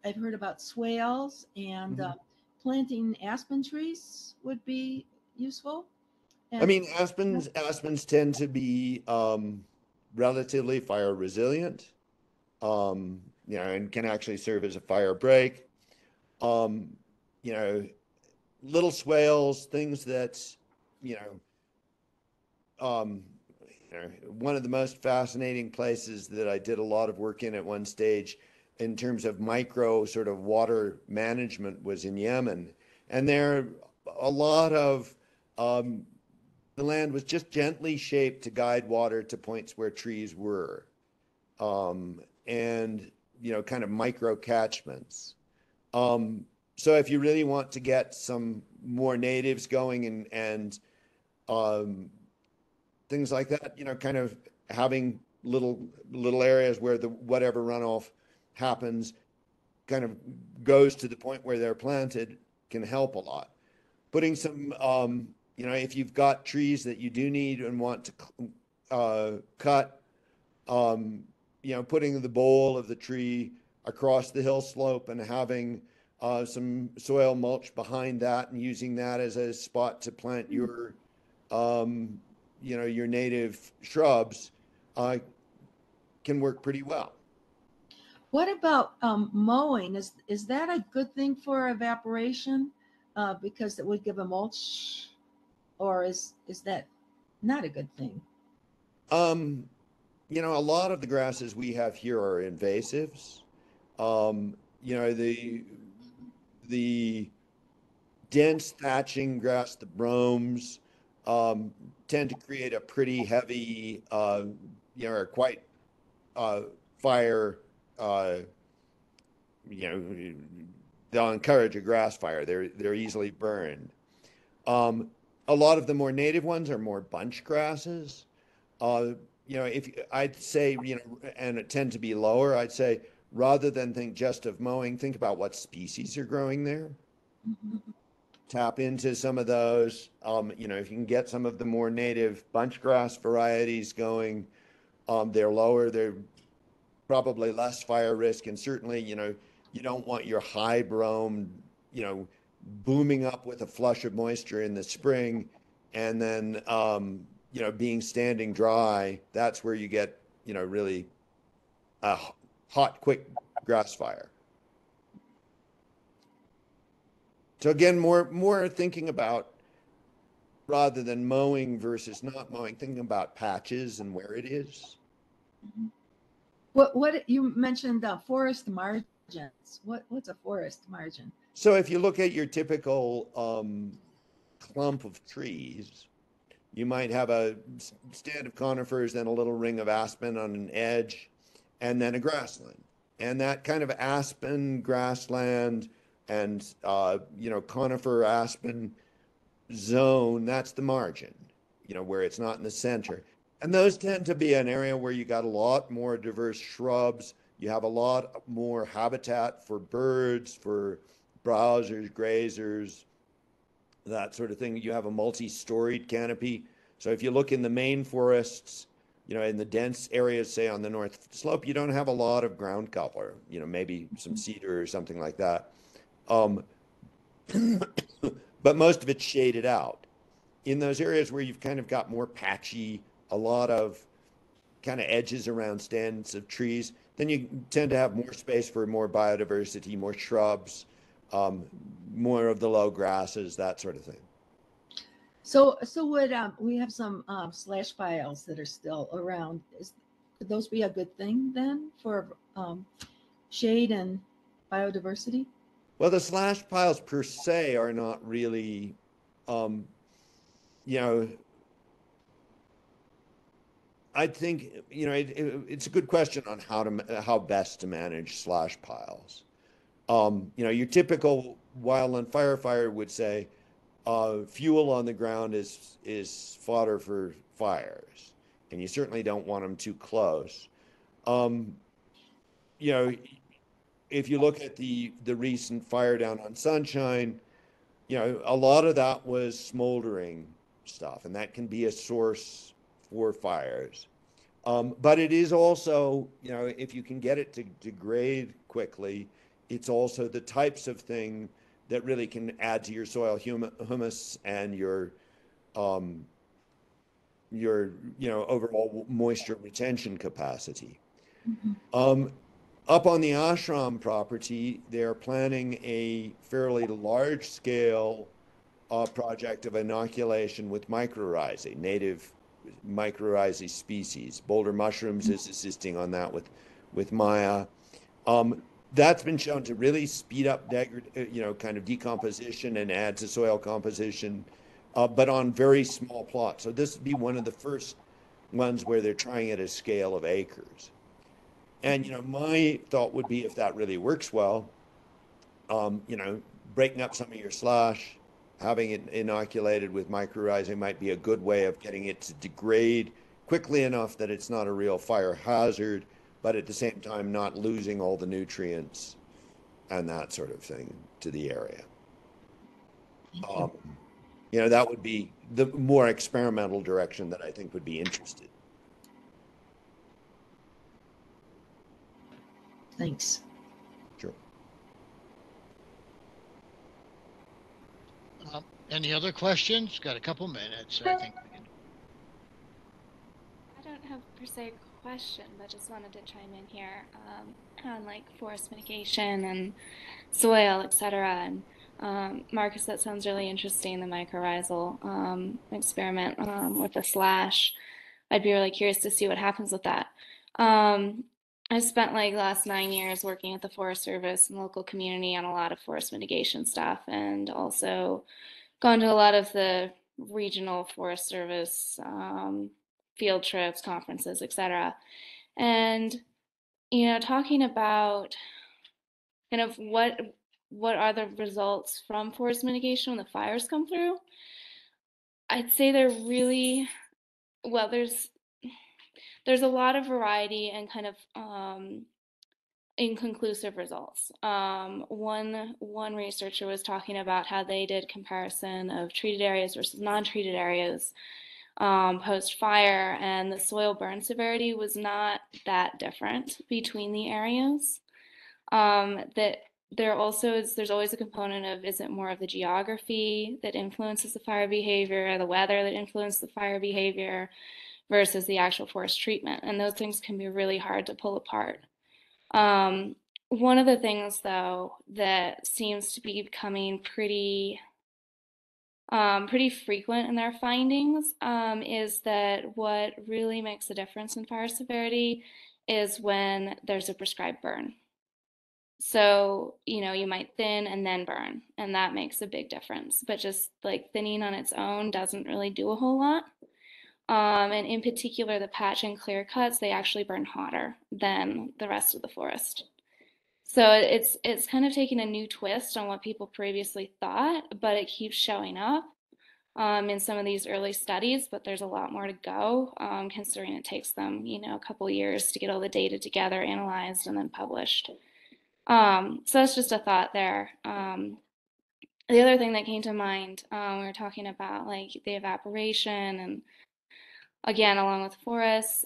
I've heard about swales and Mhm. planting aspen trees would be useful. I And mean, aspens tend to be relatively fire resilient, and can actually serve as a fire break. Um, you know, little swales, things that, you um, one of the most fascinating places that I did a lot of work in at one stage in terms of micro sort of water management was in Yemen. And there, a lot of um, the land was just gently shaped to guide water to points where trees were, and kind of micro catchments. Um, so if you really want to get some more natives going and um, things like that, kind of having little areas where the whatever runoff happens kind of goes to the point where they're planted can help a lot. Putting some, if you've got trees that you do need and want to cut, um, putting the bole of the tree across the hill slope and having some soil mulch behind that and using that as a spot to plant um, your native shrubs can work pretty well. what about mowing? Is that a good thing for evaporation? Because it would give a mulch, or is that not a good thing? Um, a lot of the grasses we have here are invasives. The dense thatching grass, the bromes, um, tend to create a pretty heavy, or quite uh, fire. Uh, they'll encourage a grass fire. They're easily burned. Um, a lot of the more native ones are more bunch grasses. Uh, if I'd say, and it tend to be lower, I'd say rather than think just of mowing, think about what species are growing there. Mhm. Tap into some of those. If you can get some of the more native bunch grass varieties going, they're lower, they're probably less fire risk, and certainly, you don't want your high brome, booming up with a flush of moisture in the spring, and then, being standing dry. That's where you get, really a hot, quick grass fire. So again, more thinking about rather than mowing versus not mowing, thinking about patches and where it is. Mhm. What you mentioned forest margins. What's a forest margin? So if you look at your typical clump of trees, you might have a stand of conifers, then a little ring of aspen on an edge, and then a grassland. And that kind of aspen grassland and conifer aspen zone, that's the margin, where it's not in the center. And those tend to be an area where you got a lot more diverse shrubs. You have a lot more habitat for birds, for browsers, grazers, that sort of thing. You have a multi-storied canopy. So if you look in the main forests, in the dense areas, say on the north slope, you don't have a lot of ground cover, maybe some cedar or something like that. Um, but most of it's shaded out. In those areas where you've kind of got more patchy, a lot of kind of edges around stands of trees, then you tend to have more space for more biodiversity, more shrubs, um, more of the low grasses, that sort of thing. So would we have some slash piles that are still around? Could those be a good thing then for shade and biodiversity? Well, the slash piles per se are not really, um, you know, I think, it's a good question on how best to manage slash piles. Your typical wildland firefighter would say, fuel on the ground is fodder for fires, and you certainly don't want them too close. Um, you know, if you look at the recent fire down on Sunshine, a lot of that was smoldering stuff, and that can be a source for fires. But it is also, you know, if you can get it to degrade quickly, it's also the types of thing that really can add to your soil humus and your overall moisture retention capacity. Up on the ashram property, they're planning a fairly large scale project of inoculation with mycorrhizae, native mycorrhizae species. Boulder Mushrooms is assisting on that with Maya. That's been shown to really speed up kind of decomposition and add to soil composition, but on very small plots. So this would be one of the first ones where they're trying at a scale of acres. And my thought would be, if that really works well, breaking up some of your slash, having it inoculated with mycorrhizae might be a good way of getting it to degrade quickly enough that it's not a real fire hazard, but at the same time not losing all the nutrients and that sort of thing to the area. That would be the more experimental direction that I think would be interested. Thanks. Sure. Any other questions? Got a couple minutes. I think we can. I don't have per se a question, but just wanted to chime in here on like forest mitigation and soil, etc. And Marcus, that sounds really interesting, the mycorrhizal experiment with the slash. I'd be really curious to see what happens with that. I spent like the last 9 years working at the Forest Service and local community on a lot of forest mitigation stuff, and also gone to a lot of the regional Forest Service field trips, conferences, etc. And talking about kind of what are the results from forest mitigation when the fires come through, I'd say they're really well. There's a lot of variety and kind of inconclusive results. One researcher was talking about how they did comparison of treated areas versus non-treated areas post-fire, and the soil burn severity was not that different between the areas. That there's always a component of, is it more of the geography that influences the fire behavior, or the weather that influences the fire behavior, versus the actual forest treatment, and those things can be really hard to pull apart. One of the things, though, that seems to be becoming pretty frequent in their findings is that what really makes a difference in fire severity is when there's a prescribed burn. So, you might thin and then burn, and that makes a big difference. But just like thinning on its own doesn't really do a whole lot. And in particular, the patch and clear cuts, they actually burn hotter than the rest of the forest. So it's kind of taking a new twist on what people previously thought, but it keeps showing up in some of these early studies, but there's a lot more to go, considering it takes them, a couple years to get all the data together, analyzed, and then published. So that's just a thought there. The other thing that came to mind, we were talking about like the evaporation, and again, along with forests,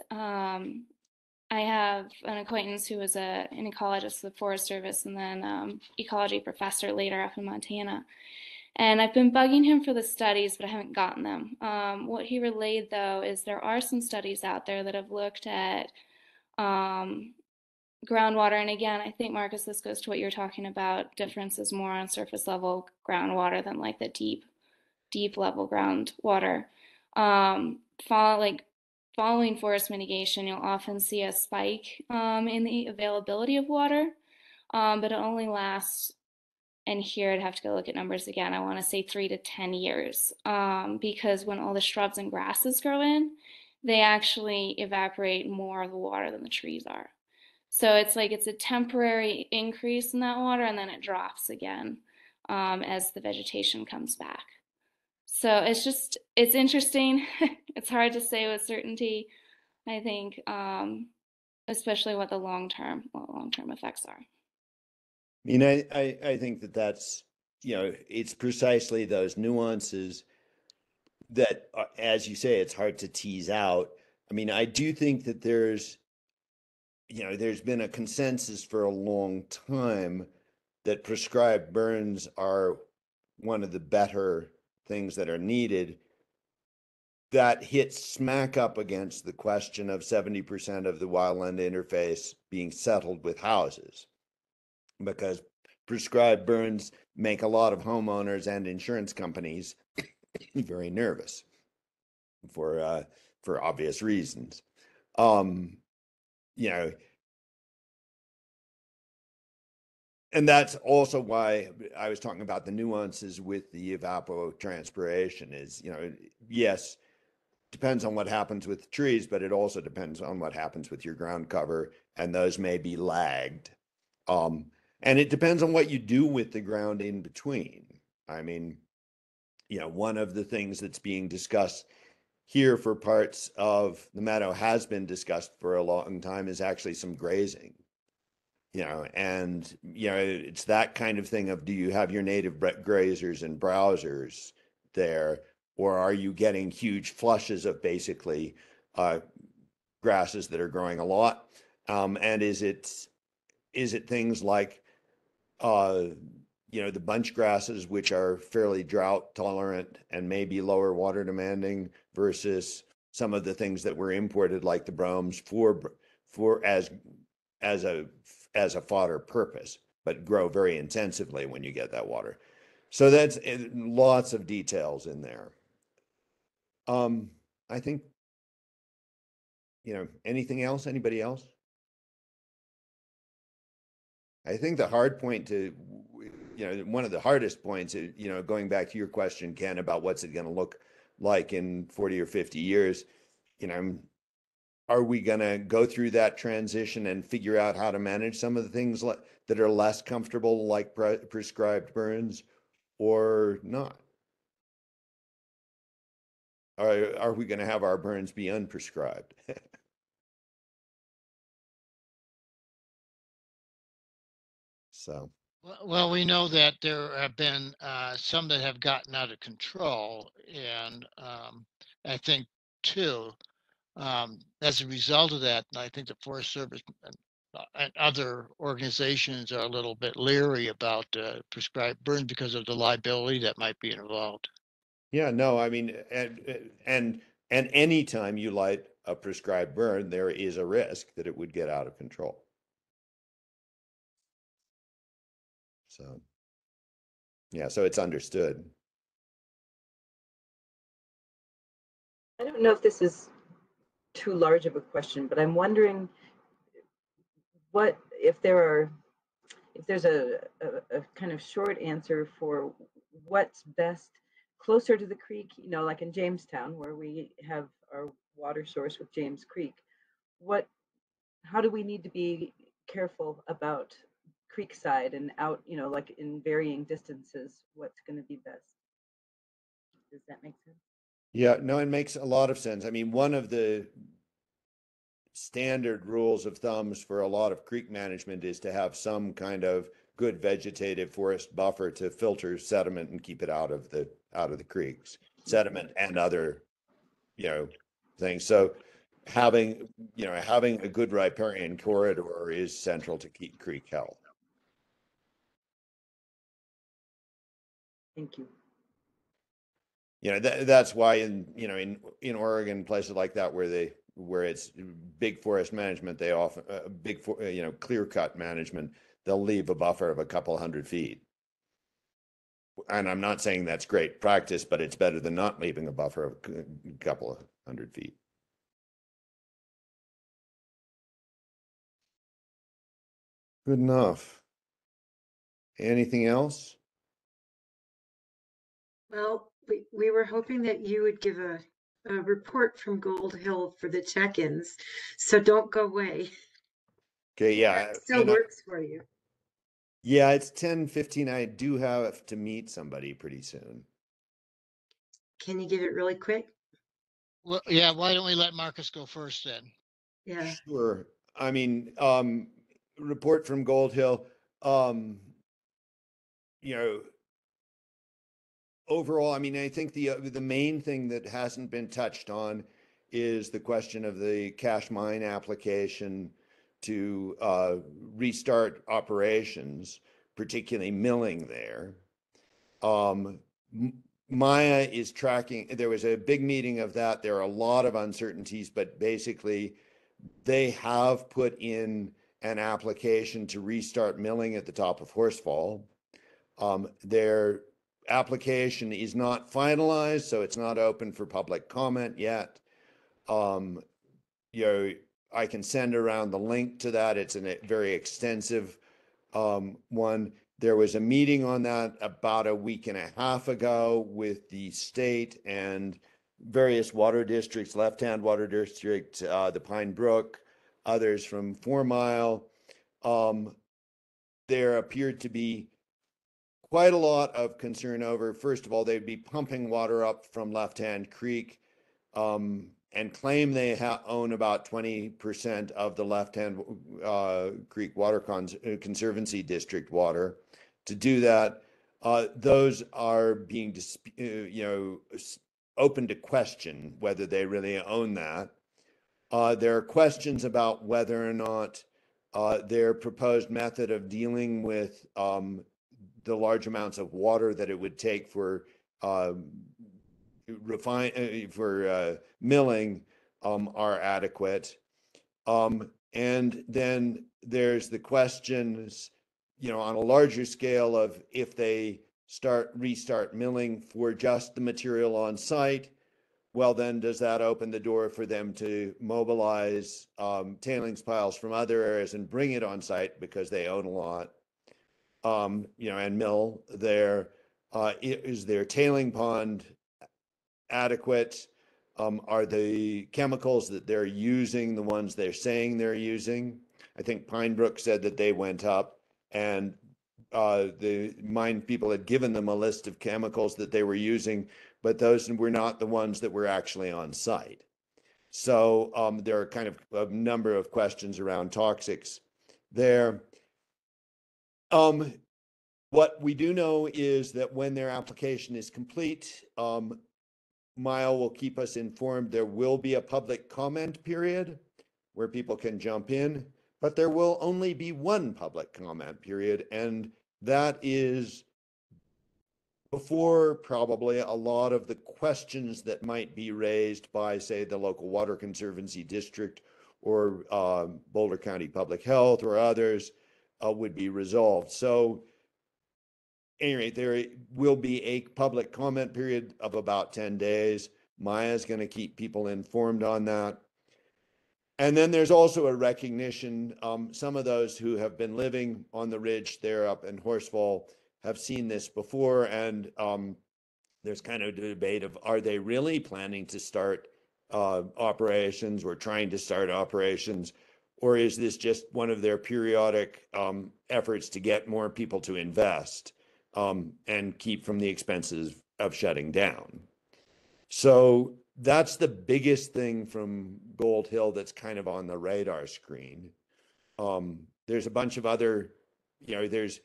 I have an acquaintance who was an ecologist with the Forest Service and then ecology professor later up in Montana. And I've been bugging him for the studies, but I haven't gotten them. What he relayed, though, is there are some studies out there that have looked at groundwater. And again, I think, Marcus, this goes to what you're talking about, differences more on surface level groundwater than like the deep level groundwater. Following forest mitigation, you'll often see a spike in the availability of water, but it only lasts, and here I'd have to go look at numbers again, I want to say 3 to 10 years, because when all the shrubs and grasses grow in, they actually evaporate more of the water than the trees are. So it's a temporary increase in that water, and then it drops again as the vegetation comes back. So it's interesting. It's hard to say with certainty, I think, especially what the long-term effects are. I mean, I think that's, it's precisely those nuances that, as you say, it's hard to tease out. I mean, I do think that there's been a consensus for a long time that prescribed burns are one of the better things that are needed. That hits smack up against the question of 70% of the wildland interface being settled with houses, because prescribed burns make a lot of homeowners and insurance companies very nervous for obvious reasons. You know, and that's also why I was talking about the nuances with the evapotranspiration is, yes, depends on what happens with the trees, but it also depends on what happens with your ground cover, and those may be lagged. And it depends on what you do with the ground in between. I mean, one of the things that's being discussed here for parts of the meadow has been discussed for a long time is actually some grazing. And it's that kind of thing of, do you have your native grazers and browsers there, or are you getting huge flushes of basically grasses that are growing a lot? And is it things like the bunch grasses, which are fairly drought tolerant and maybe lower water demanding, versus some of the things that were imported like the bromes for as a fodder purpose, but grow very intensively when you get that water. So that's lots of details in there. I think, anything else? Anybody else? I think the hard point to, one of the hardest points, going back to your question, Ken, about what's it going to look like in 40 or 50 years, are we going to go through that transition and figure out how to manage some of the things that are less comfortable, like prescribed burns, or not? Are we going to have our burns be unprescribed? So. Well, we know that there have been some that have gotten out of control, and I think too, as a result of that, I think the Forest Service and other organizations are a little bit leery about prescribed burns because of the liability that might be involved. Yeah, no, I mean, and anytime you light a prescribed burn, there is a risk that it would get out of control. So, yeah, so it's understood. I don't know if this is too large of a question, but I'm wondering what if there's a kind of short answer for what's best closer to the creek, like in Jamestown, where we have our water source with James Creek. How do we need to be careful about creekside and out, like in varying distances, what's going to be best? Does that make sense? Yeah, no, it makes a lot of sense. I mean, one of the standard rules of thumbs for a lot of creek management is to have some kind of good vegetative forest buffer to filter sediment and keep it out of the creeks, sediment and other, things. So having a good riparian corridor is central to keep creek health. Thank you. That's why in Oregon, places like that where it's big forest management, they often clear cut management, they'll leave a buffer of a couple 100 feet. And I'm not saying that's great practice, but it's better than not leaving a buffer of a couple of 100 feet. Good enough. Anything else? Well, we were hoping that you would give a report from Gold Hill for the check-ins, so don't go away. Okay, yeah. That still works for you. Yeah, it's 10:15. I do have to meet somebody pretty soon. Can you give it really quick? Well, yeah, why don't we let Marcus go first then? Yeah. Sure. I mean, report from Gold Hill, overall, I mean, I think the main thing that hasn't been touched on is the question of the cache mine application to restart operations, particularly milling there. Maya is tracking, there was a big meeting of that. There are a lot of uncertainties, but basically they have put in an application to restart milling at the top of Horsefall. Their application is not finalized, so it's not open for public comment yet. You know, I can send around the link to that. It's a very extensive one. There was a meeting on that about a week and a half ago with the state and various water districts, Left-Hand Water District, the Pine Brook, others from 4 Mile. There appeared to be quite a lot of concern over, first of all, they'd be pumping water up from Left-Hand Creek, and claim they own about 20% of the Left-Hand Creek Water Conservancy District water. To do that, those are being open to question whether they really own that. There are questions about whether or not their proposed method of dealing with the large amounts of water that it would take for milling are adequate. And then there's the questions, on a larger scale of if they restart milling for just the material on site, well, then does that open the door for them to mobilize tailings piles from other areas and bring it on site because they own a lot, and mill there? Is their tailing pond adequate? Are the chemicals that they're using the ones they're saying they're using? I think Pine Brook said that they went up and the mine people had given them a list of chemicals that they were using, but those were not the ones that were actually on site. So there are kind of a number of questions around toxics there. What we do know is that when their application is complete, Mile will keep us informed. There will be a public comment period where people can jump in, but there will only be one public comment period, and that is before probably a lot of the questions that might be raised by, say, the local Water Conservancy District or Boulder County Public Health or others would be resolved. So anyway, there will be a public comment period of about 10 days. Maya is going to keep people informed on that. And then there's also a recognition, some of those who have been living on the ridge there up in Horsefall have seen this before, and there's kind of a debate of, are they really planning to start operations or trying to start operations, or is this just one of their periodic efforts to get more people to invest and keep from the expenses of shutting down? So that's the biggest thing from Gold Hill that's kind of on the radar screen. There's a bunch of other, there's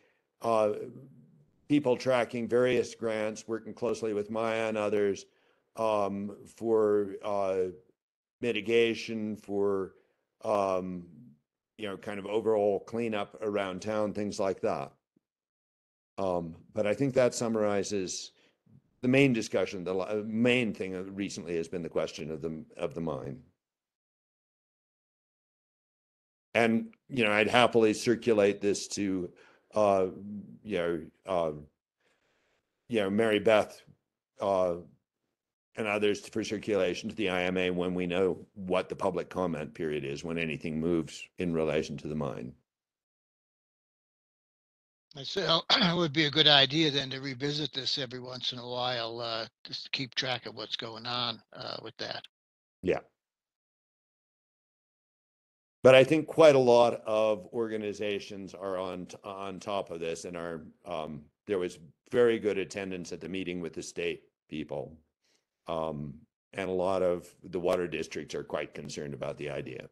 people tracking various grants, working closely with Maya and others for mitigation, for, kind of overall cleanup around town, things like that. But I think that summarizes the main discussion. The main thing recently has been the question of the mine. And, I'd happily circulate this to, Mary Beth and others for circulation to the IMA when we know what the public comment period is, when anything moves in relation to the mine. So it would be a good idea then to revisit this every once in a while, just to keep track of what's going on with that. Yeah. But I think quite a lot of organizations are on top of this, and there was very good attendance at the meeting with the state people. And a lot of the water districts are quite concerned about the idea.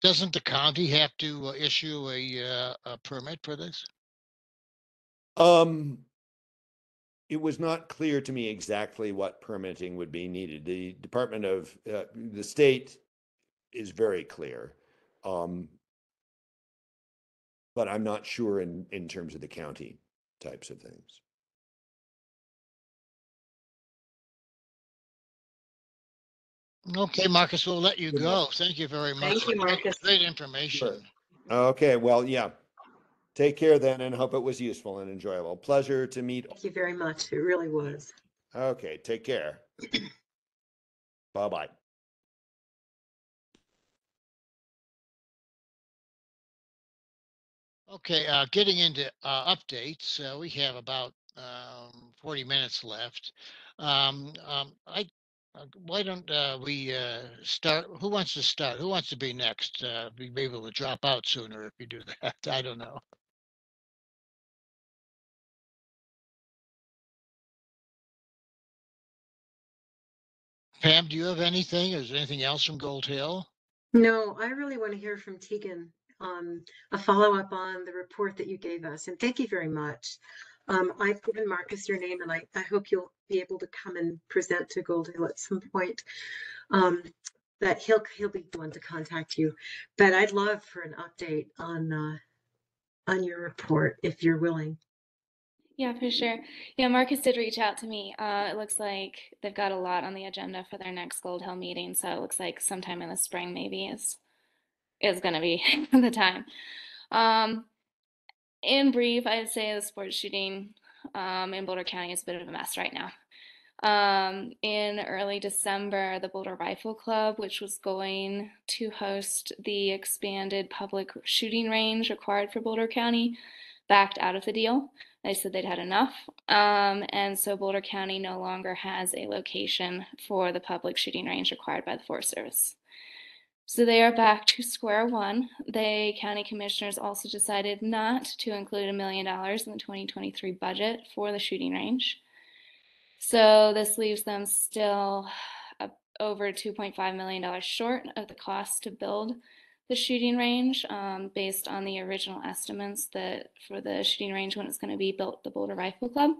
Doesn't the county have to issue a permit for this? it was not clear to me exactly what permitting would be needed. The Department of the state is very clear, but I'm not sure in terms of the county types of things. Okay, Marcus, we'll let you Good go. Thank you very much. Thank you, Marcus. Great information. Sure. Okay, well, yeah. Take care then, and hope it was useful and enjoyable. Pleasure to meet. Thank you very much. It really was. Okay, take care. Bye-bye. Okay, getting into updates, we have about 40 minutes left. Why don't we start? Who wants to start? Who wants to be next? Be able to drop out sooner if you do that. I don't know. Pam, do you have anything? Is there anything else from Gold Hill? No, I really want to hear from Tegan, a follow-up on the report that you gave us. And thank you very much. I've given Marcus your name, and I hope you'll be able to come and present to Gold Hill at some point. That he'll be the one to contact you. But I'd love for an update on your report if you're willing. Yeah, for sure. Yeah, Marcus did reach out to me. It looks like they've got a lot on the agenda for their next Gold Hill meeting, so it looks like sometime in the spring maybe is going to be the time. In brief, I'd say the sports shooting in Boulder County is a bit of a mess right now. In early December, the Boulder Rifle Club, which was going to host the expanded public shooting range required for Boulder County, backed out of the deal. They said they'd had enough. And so Boulder County no longer has a location for the public shooting range required by the Forest Service. So they are back to square one. The county commissioners also decided not to include $1 million in the 2023 budget for the shooting range. So this leaves them still over $2.5 million short of the cost to build the shooting range, based on the original estimates that for the shooting range when it's going to be built, the Boulder Rifle Club.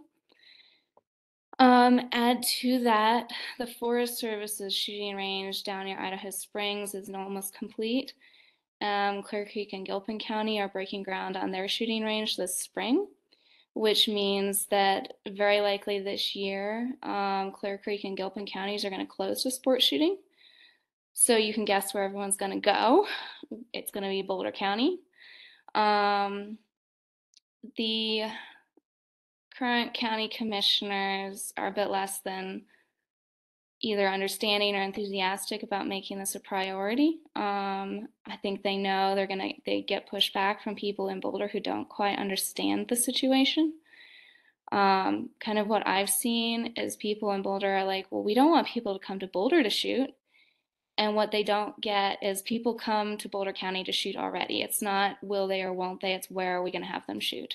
Add to that, the Forest Service's shooting range down near Idaho Springs is almost complete. Clear Creek and Gilpin County are breaking ground on their shooting range this spring, which means that very likely this year, Clear Creek and Gilpin counties are going to close to sports shooting. So you can guess where everyone's going to go. It's going to be Boulder County. The current county commissioners are a bit less than either understanding or enthusiastic about making this a priority. I think they know they get pushback from people in Boulder who don't quite understand the situation. Kind of what I've seen is people in Boulder are like, well, we don't want people to come to Boulder to shoot. And what they don't get is people come to Boulder County to shoot already. It's not will they or won't they, it's where are we going to have them shoot.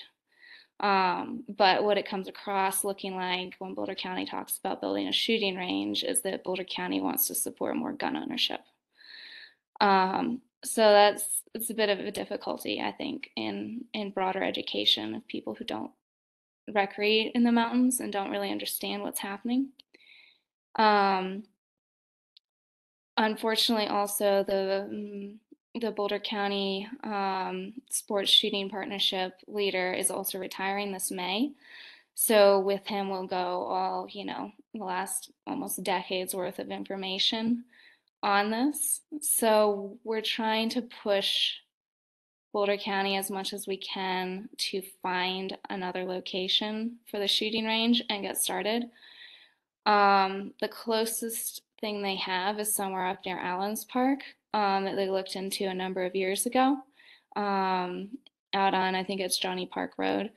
But what it comes across looking like when Boulder County talks about building a shooting range is that Boulder County wants to support more gun ownership. So it's a bit of a difficulty, I think, in broader education of people who don't recreate in the mountains and don't really understand what's happening. Unfortunately, also the Boulder County sports shooting partnership leader is also retiring this May. So with him will go all, the last almost decade's worth of information on this. So we're trying to push Boulder County as much as we can to find another location for the shooting range and get started. The closest thing they have is somewhere up near Allen's Park that they looked into a number of years ago, out on, I think it's Johnny Park Road,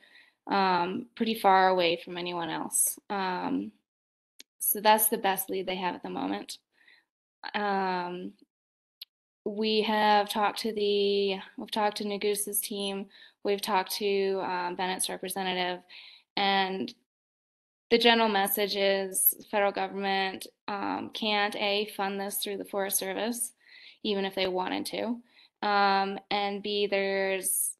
pretty far away from anyone else. So that's the best lead they have at the moment. We've talked to Nagusa's team, we've talked to Bennett's representative, and the general message is federal government can't fund this through the Forest Service, even if they wanted to, and B, it's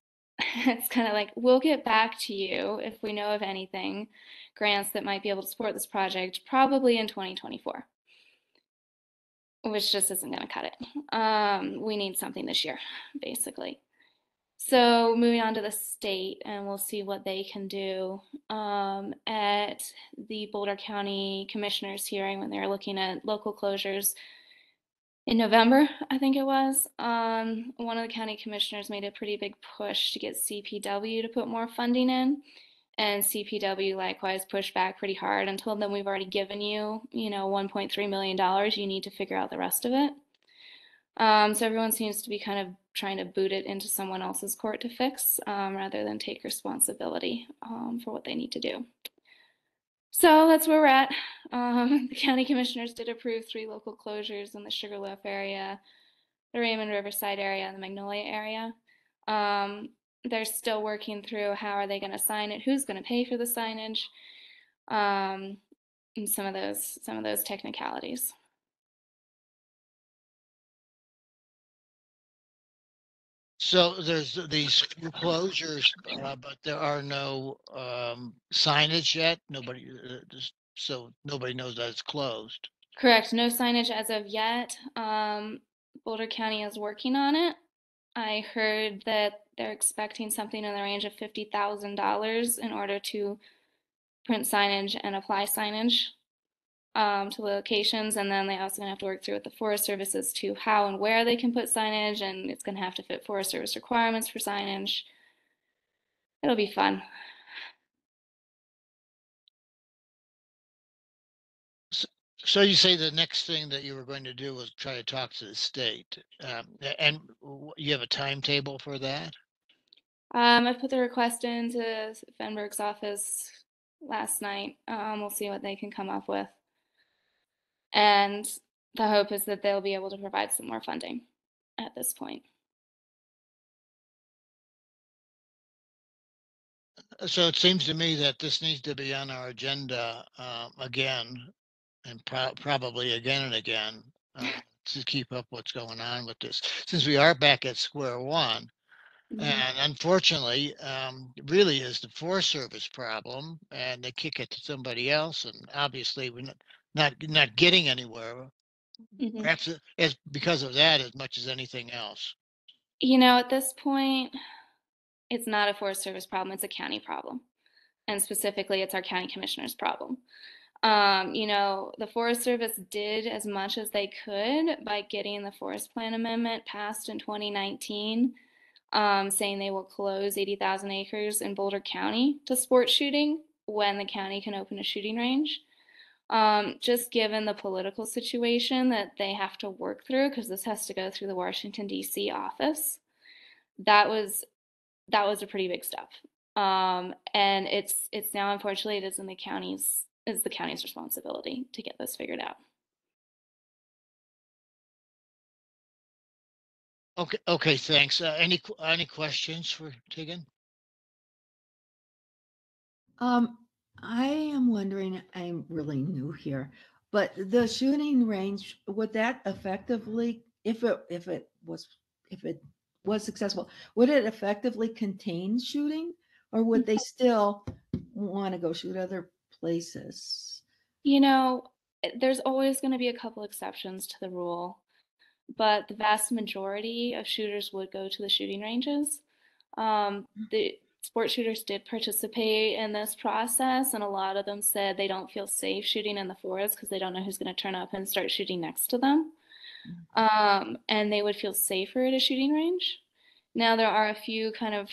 kind of like, we'll get back to you if we know of anything. grants that might be able to support this project probably in 2024, which just isn't going to cut it. We need something this year, basically. So moving on to the state, and we'll see what they can do. At the Boulder County Commissioners hearing, when they were looking at local closures in November, I think it was, one of the county commissioners made a pretty big push to get CPW to put more funding in. And CPW likewise pushed back pretty hard and told them, we've already given you, $1.3 million. You need to figure out the rest of it. So everyone seems to be kind of trying to boot it into someone else's court to fix, rather than take responsibility for what they need to do. So that's where we're at. The county commissioners did approve 3 local closures in the Sugarloaf area, the Raymond Riverside area, and the Magnolia area. They're still working through how are they going to sign it, who's going to pay for the signage, and some of those technicalities. So there's these closures, but there are no signage yet. So nobody knows that it's closed. Correct. No signage as of yet. Boulder County is working on it. I heard that they're expecting something in the range of $50,000 in order to print signage and apply signage to locations, and then they also gonna have to work through with the Forest Service as to how and where they can put signage, and it's gonna have to fit Forest Service requirements for signage. It'll be fun. So you say the next thing that you were going to do was try to talk to the state, and you have a timetable for that? I put the request into Fenberg's office last night. We'll see what they can come up with. And the hope is that they'll be able to provide some more funding at this point. So it seems to me that this needs to be on our agenda again, and probably again and again, to keep up what's going on with this, since we are back at square one. And unfortunately, it really is the Forest Service problem, and they kick it to somebody else, and obviously we're not getting anywhere. Perhaps it's because of that as much as anything else. At this point, it's not a Forest Service problem, it's a county problem. And specifically, it's our county commissioner's problem. The Forest Service did as much as they could by getting the Forest Plan Amendment passed in 2019, saying they will close 80,000 acres in Boulder County to sport shooting when the county can open a shooting range. Just given the political situation that they have to work through, because this has to go through the Washington, D.C. office, that was a pretty big step. And it's now, unfortunately, it is the county's responsibility to get this figured out. Okay, thanks. Any questions for Tegan? I am wondering, I'm really new here, but the shooting range, would that effectively, if it was successful, would it effectively contain shooting, or would they still want to go shoot other places? There's always going to be a couple exceptions to the rule, but the vast majority of shooters would go to the shooting ranges. The sport shooters did participate in this process, and a lot of them said they don't feel safe shooting in the forest because they don't know who's going to turn up and start shooting next to them. And they would feel safer at a shooting range. Now, there are a few kind of,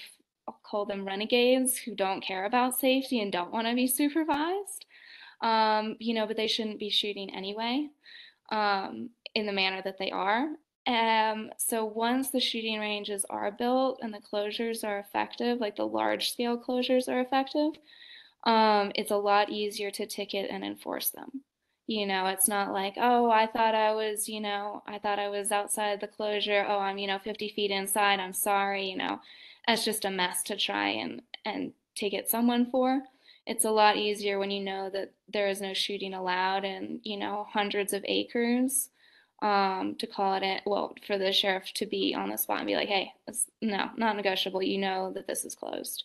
I'll call them renegades, who don't care about safety and don't want to be supervised, but they shouldn't be shooting anyway, in the manner that they are. So once the shooting ranges are built and the closures are effective, like the large scale closures are effective, it's a lot easier to ticket and enforce them. It's not like, oh, I thought I was outside the closure. Oh, I'm, 50 feet inside. I'm sorry. That's just a mess to try and ticket someone for. It's a lot easier when you know that there is no shooting allowed in, hundreds of acres, to call it, for the sheriff to be on the spot and be like, hey, no, not negotiable. You know that this is closed.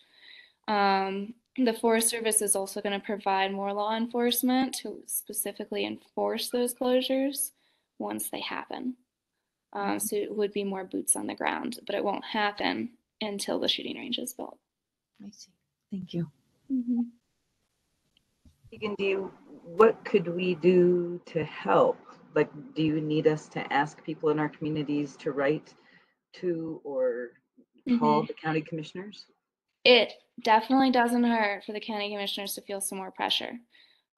the Forest Service is also going to provide more law enforcement to specifically enforce those closures once they happen. So it would be more boots on the ground, but it won't happen until the shooting range is built. I see. Thank you. Keegan, what could we do to help? Like, do you need us to ask people in our communities to write to or call the county commissioners? It definitely doesn't hurt for the county commissioners to feel some more pressure.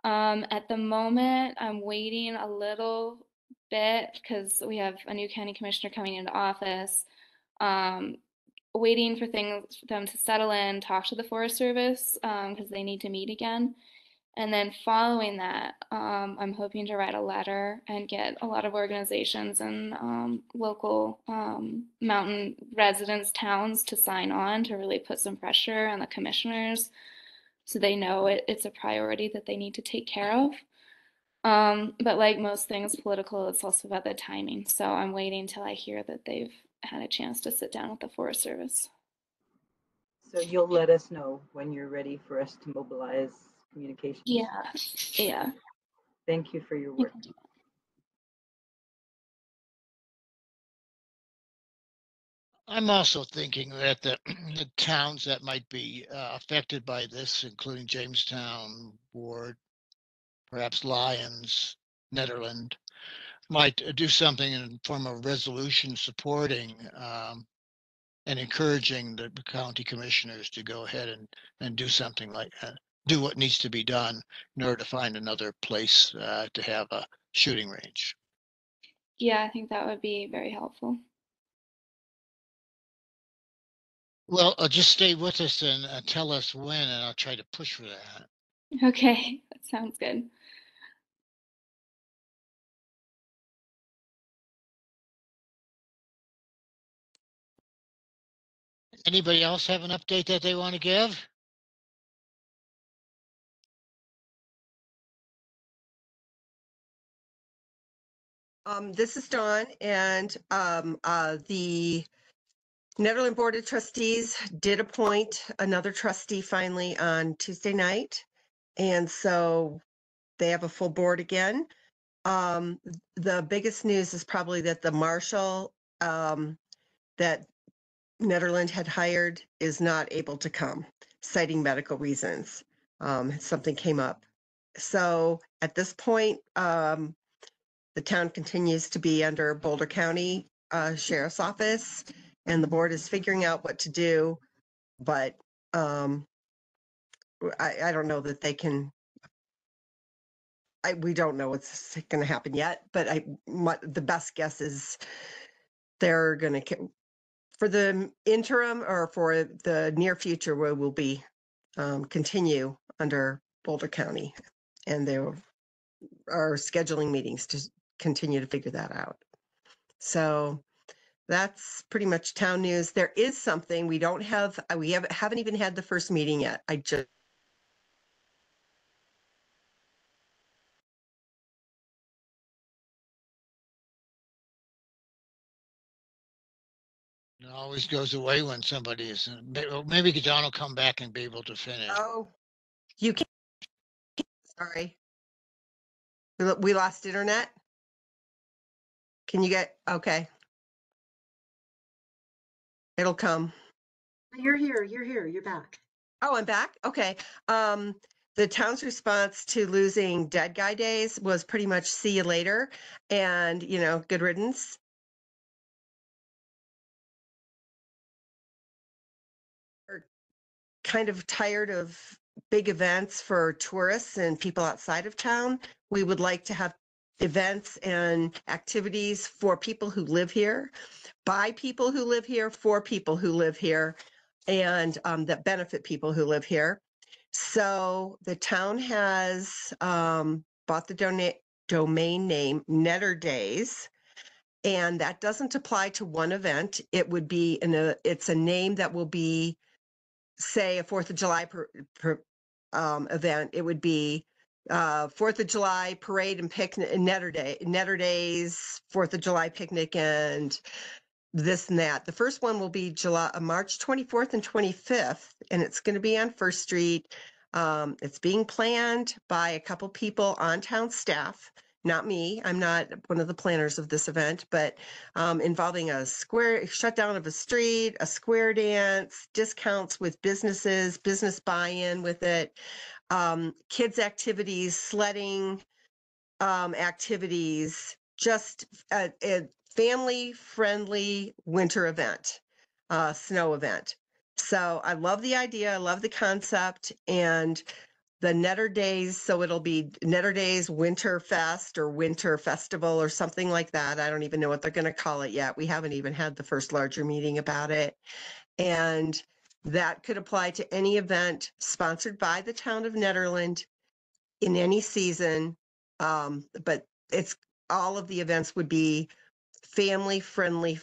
At the moment, I'm waiting a little bit because we have a new county commissioner coming into office. Waiting for them to settle in, talk to the Forest Service because they need to meet again. And then following that, I'm hoping to write a letter and get a lot of organizations and local mountain residents, towns to sign on to really put some pressure on the commissioners so they know it's a priority that they need to take care of. But like most things political, it's also about the timing. So I'm waiting till I hear that they've had a chance to sit down with the Forest Service. So you'll let us know when you're ready for us to mobilize communications. Yeah. Thank you for your work. I'm also thinking that the towns that might be affected by this, including Jamestown, Ward, perhaps Lyons, Nederland, might do something in form of resolution supporting and encouraging the county commissioners to go ahead and do something like that, do what needs to be done in order to find another place to have a shooting range. Yeah, I think that would be very helpful. Well, just stay with us and tell us when, and I'll try to push for that. Okay, that sounds good. Anybody else have an update that they want to give? This is Dawn, and the Netherland Board of Trustees did appoint another trustee finally on Tuesday night, and so they have a full board again. The biggest news is probably that the marshal that Netherland had hired is not able to come, citing medical reasons. Something came up. So at this point, the town continues to be under Boulder County Sheriff's Office, and the board is figuring out what to do. But I don't know that they can. We don't know what's going to happen yet. But the best guess is they're going to, for the interim or for the near future, we will be continue under Boulder County, and they are scheduling meetings to continue to figure that out. So that's pretty much town news. There is something we don't have. We haven't even had the first meeting yet. I just. It always goes away when somebody is. Maybe John will come back and be able to finish. Oh, you can't. Sorry. We lost internet. Can you get, okay. It'll come. You're here, you're back. Oh, I'm back. Okay. The town's response to losing Dead Guy Days was pretty much see you later and, good riddance. We're kind of tired of big events for tourists and people outside of town. We would like to have events and activities for people who live here, by people who live here, for people who live here, and that benefit people who live here. So the town has bought the domain name Netter Days, and that doesn't apply to one event. It would be it's a name that will be, say, a 4th of July event. It would be 4th of July parade and picnic, Netter Days, 4th of July picnic and this and that. The first one will be March 24th and 25th, and it's going to be on First Street. It's being planned by a couple people on town staff, not me. I'm not one of the planners of this event, but involving a square shutdown of a street, a square dance, discounts with businesses, business buy-in with it, kids activities, sledding, activities, just a family-friendly winter event, snow event. So I love the idea. I love the concept and the Netter Days. So it'll be Netter Days Winter Fest or Winter Festival or something like that. I don't even know what they're going to call it yet. We haven't even had the first larger meeting about it. And that could apply to any event sponsored by the town of Netherland in any season. But it's all of the events would be family friendly,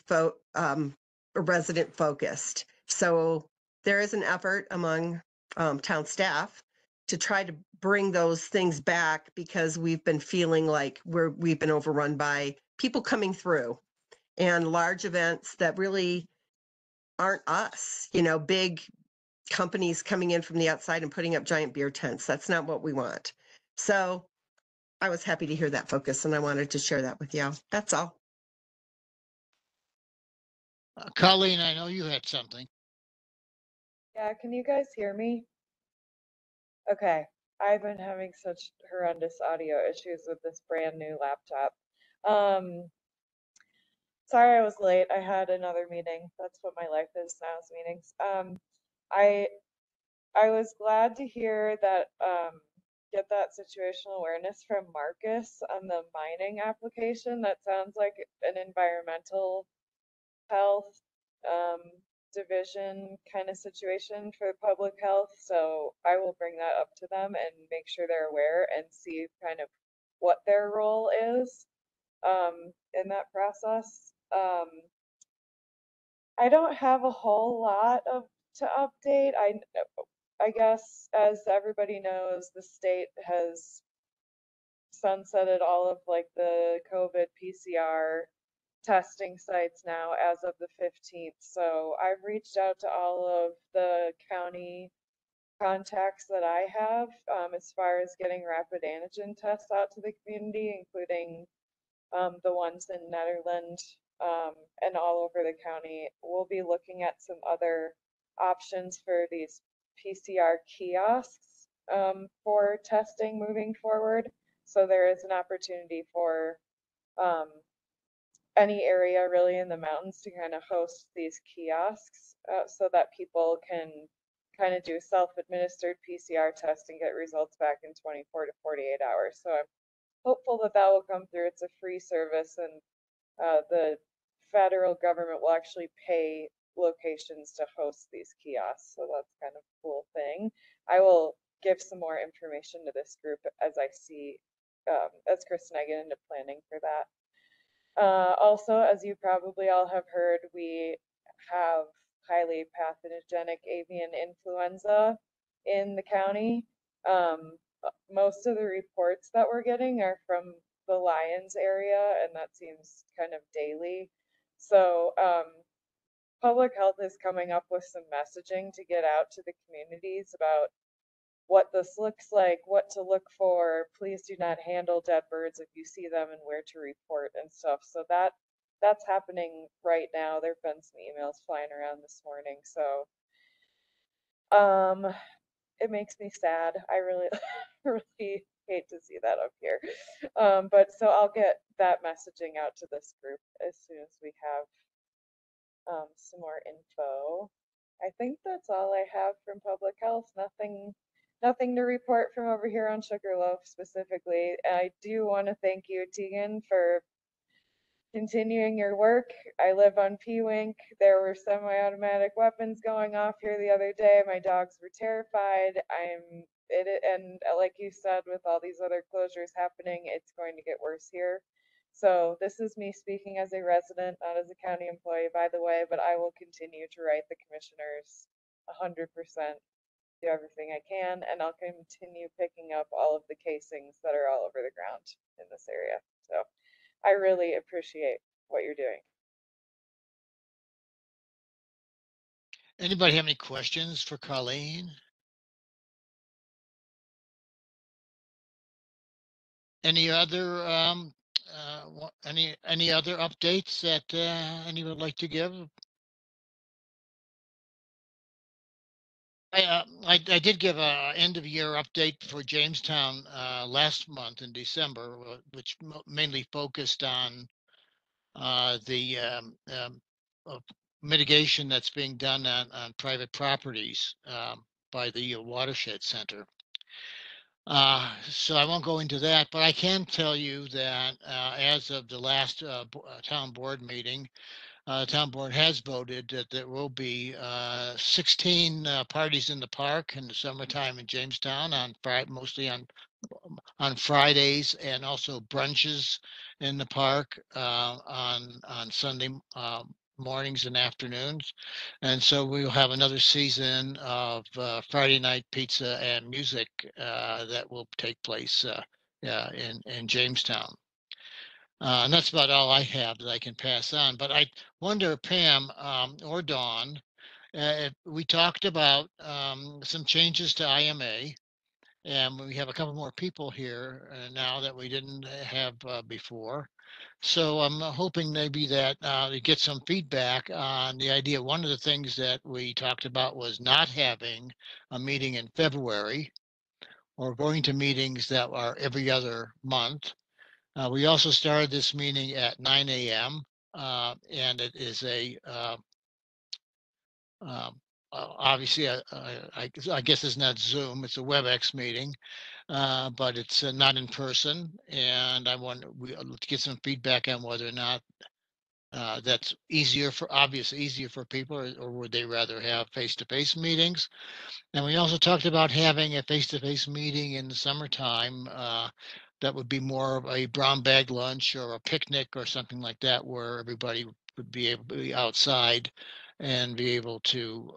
resident focused. So there is an effort among town staff to try to bring those things back because we've been feeling like we've been overrun by people coming through and large events that really aren't us, big companies coming in from the outside and putting up giant beer tents. That's not what we want. So I was happy to hear that focus and I wanted to share that with you. That's all. Colleen, I know you had something. Yeah, can you guys hear me? Okay, I've been having such horrendous audio issues with this brand new laptop. Sorry I was late. I had another meeting. That's what my life is now, is meetings. I I was glad to hear that get that situational awareness from Marcus on the mining application. That sounds like an environmental health um, division kind of situation for public health. So I will bring that up to them and make sure they're aware and see kind of what their role is in that process. I don't have a whole lot of to update. I guess as everybody knows, the state has sunsetted all of like the COVID PCR testing sites now as of the 15th. So I've reached out to all of the county contacts that I have as far as getting rapid antigen tests out to the community, including the ones in Netherland and all over the county. We'll be looking at some other options for these PCR kiosks for testing moving forward. So there is an opportunity for any area really in the mountains to kind of host these kiosks so that people can kind of do self-administered PCR tests and get results back in 24 to 48 hours. So I'm hopeful that that will come through. It's a free service and the federal government will actually pay locations to host these kiosks. So that's kind of a cool thing. I will give some more information to this group as I see, as Chris and I get into planning for that. Also, as you probably all have heard, we have highly pathogenic avian influenza in the county. Most of the reports that we're getting are from the Lyons area, and that seems kind of daily. So public health is coming up with some messaging to get out to the communities about what this looks like, what to look for. Please do not handle dead birds if you see them and where to report and stuff. So that's happening right now. There've been some emails flying around this morning. So it makes me sad. I really really hate to see that up here. But so I'll get that messaging out to this group as soon as we have some more info. I think that's all I have from public health. Nothing to report from over here on Sugarloaf specifically. I do want to thank you, Tegan, for continuing your work. I live on P-Wink. There were semi-automatic weapons going off here the other day. My dogs were terrified. And like you said, with all these other closures happening, it's going to get worse here. So this is me speaking as a resident, not as a county employee, by the way, but I will continue to write the commissioners 100%, do everything I can, and I'll continue picking up all of the casings that are all over the ground in this area. So I really appreciate what you're doing. Anybody have any questions for Colleen? Any other any other updates that anyone would like to give? I did give a end of year update for Jamestown last month in December, which mainly focused on the uh, mitigation that's being done on private properties by the watershed center. So I won't go into that, but I can tell you that as of the last town board meeting, town board has voted that there will be 16 parties in the park in the summertime in Jamestown on Friday, mostly on Fridays, and also brunches in the park on Sunday mornings and afternoons. And so we'll have another season of Friday night pizza and music that will take place in Jamestown. And that's about all I have that I can pass on. But I wonder, Pam or Dawn, if we talked about some changes to IMA, and we have a couple more people here now that we didn't have before. So I'm hoping maybe that we get some feedback on the idea. One of the things that we talked about was not having a meeting in February or going to meetings that are every other month. We also started this meeting at 9 a.m. And it is a obviously I guess it's not Zoom, it's a WebEx meeting, but it's not in person. And I want to get some feedback on whether or not that's easier for people, or would they rather have face-to-face meetings? And we also talked about having a face-to-face meeting in the summertime that would be more of a brown bag lunch or a picnic or something like that, where everybody would be able to be outside and be able to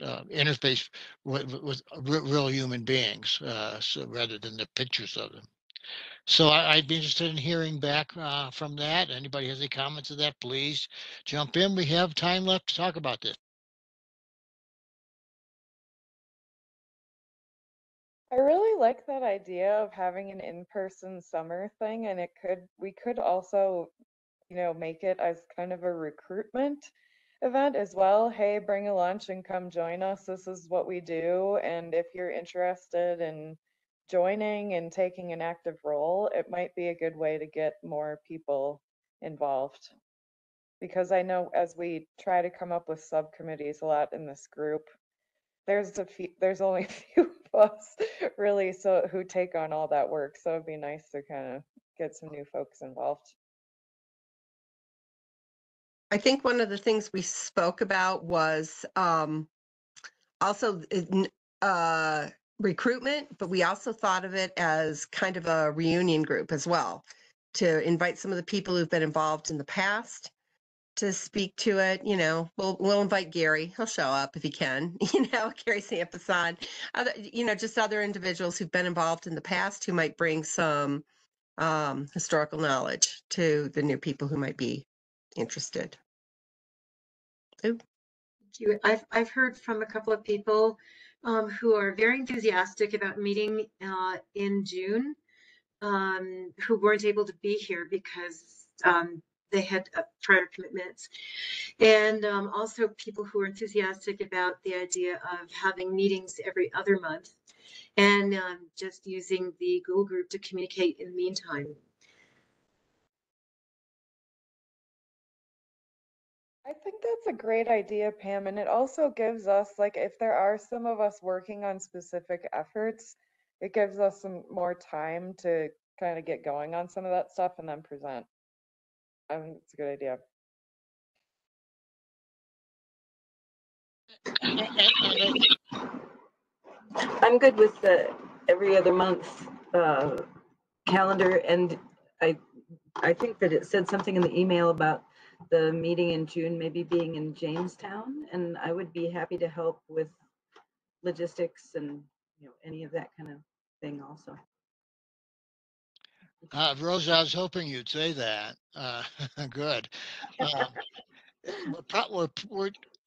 interface with real human beings, so rather than the pictures of them. So I'd be interested in hearing back from that. Anybody has any comments of that, please jump in. We have time left to talk about this. I really like that idea of having an in-person summer thing, and we could also, make it as kind of a recruitment event as well. Hey, bring a lunch and come join us. This is what we do. And if you're interested in joining and taking an active role, it might be a good way to get more people involved. Because I know as we try to come up with subcommittees a lot in this group, there's only a few of us really who take on all that work. So it'd be nice to kind of get some new folks involved. I think one of the things we spoke about was also recruitment, but we also thought of it as kind of a reunion group as well, to invite some of the people who've been involved in the past to speak to it. We'll invite Gary. He'll show up if he can. Gary Sampasan, just other individuals who've been involved in the past who might bring some historical knowledge to the new people who might be interested. Ooh. I've heard from a couple of people who are very enthusiastic about meeting in June, who weren't able to be here because they had prior commitments. And also people who are enthusiastic about the idea of having meetings every other month and just using the Google group to communicate in the meantime. I think that's a great idea, Pam. And it also gives us, like, if there are some of us working on specific efforts, it gives us some more time to kind of get going on some of that stuff and then present. I think it's a good idea. I'm good with the every other month calendar, and I think that it said something in the email about the meeting in June maybe being in Jamestown, and I would be happy to help with logistics and any of that kind of thing also. Rosa, I was hoping you'd say that. Good.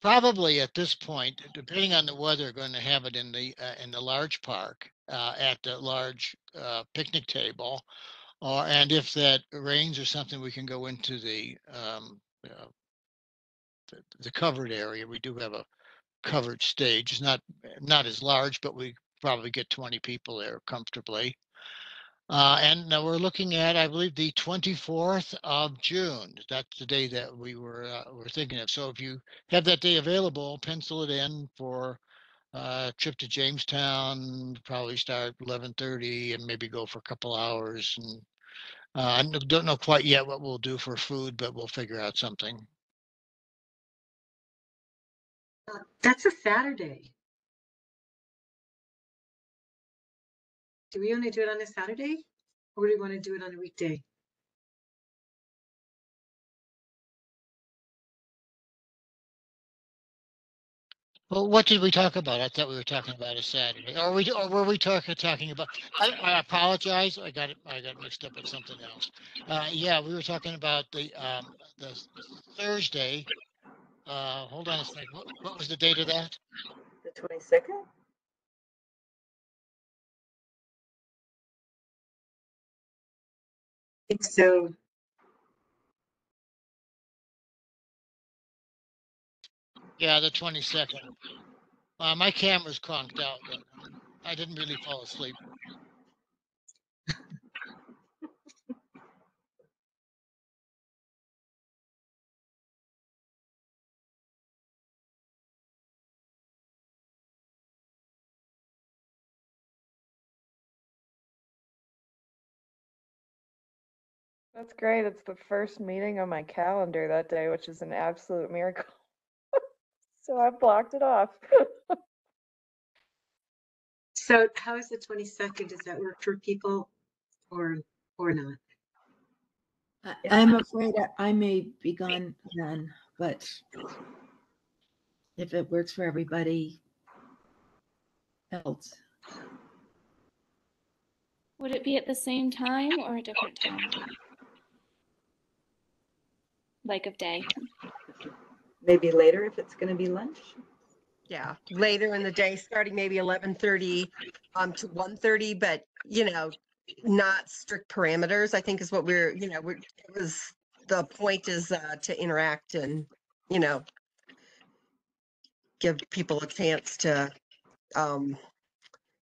probably at this point, depending on the weather, going to have it in the large park at the large picnic table, and if that rains or something, we can go into the covered area. We do have a covered stage. It's not as large, but we probably get 20 people there comfortably. And now we're looking at, I believe, the 24th of June. That's the day that we're thinking of. So if you have that day available, pencil it in for a trip to Jamestown. Probably start 11:30 and maybe go for a couple hours. And I don't know quite yet what we'll do for food, but we'll figure out something. That's a Saturday. Do we want to do it on a Saturday, or do we want to do it on a weekday? Well, what did we talk about? I thought we were talking about a Saturday. Or were we talking about? I apologize. I got mixed up with something else. Yeah, we were talking about the Thursday. Hold on a second. What was the date of that? The 22nd? I think so. Yeah, the 22nd. My camera's conked out, but I didn't really fall asleep. That's great. It's the first meeting on my calendar that day, which is an absolute miracle. So I blocked it off. So how is the 22nd? Does that work for people or not? I'm afraid I may be gone then, but if it works for everybody else. Would it be at the same time or a different time? Like of day? Maybe later if it's going to be lunch. Yeah, later in the day, starting maybe 11:30 to 1:30, but not strict parameters, I think is what the point is to interact and give people a chance to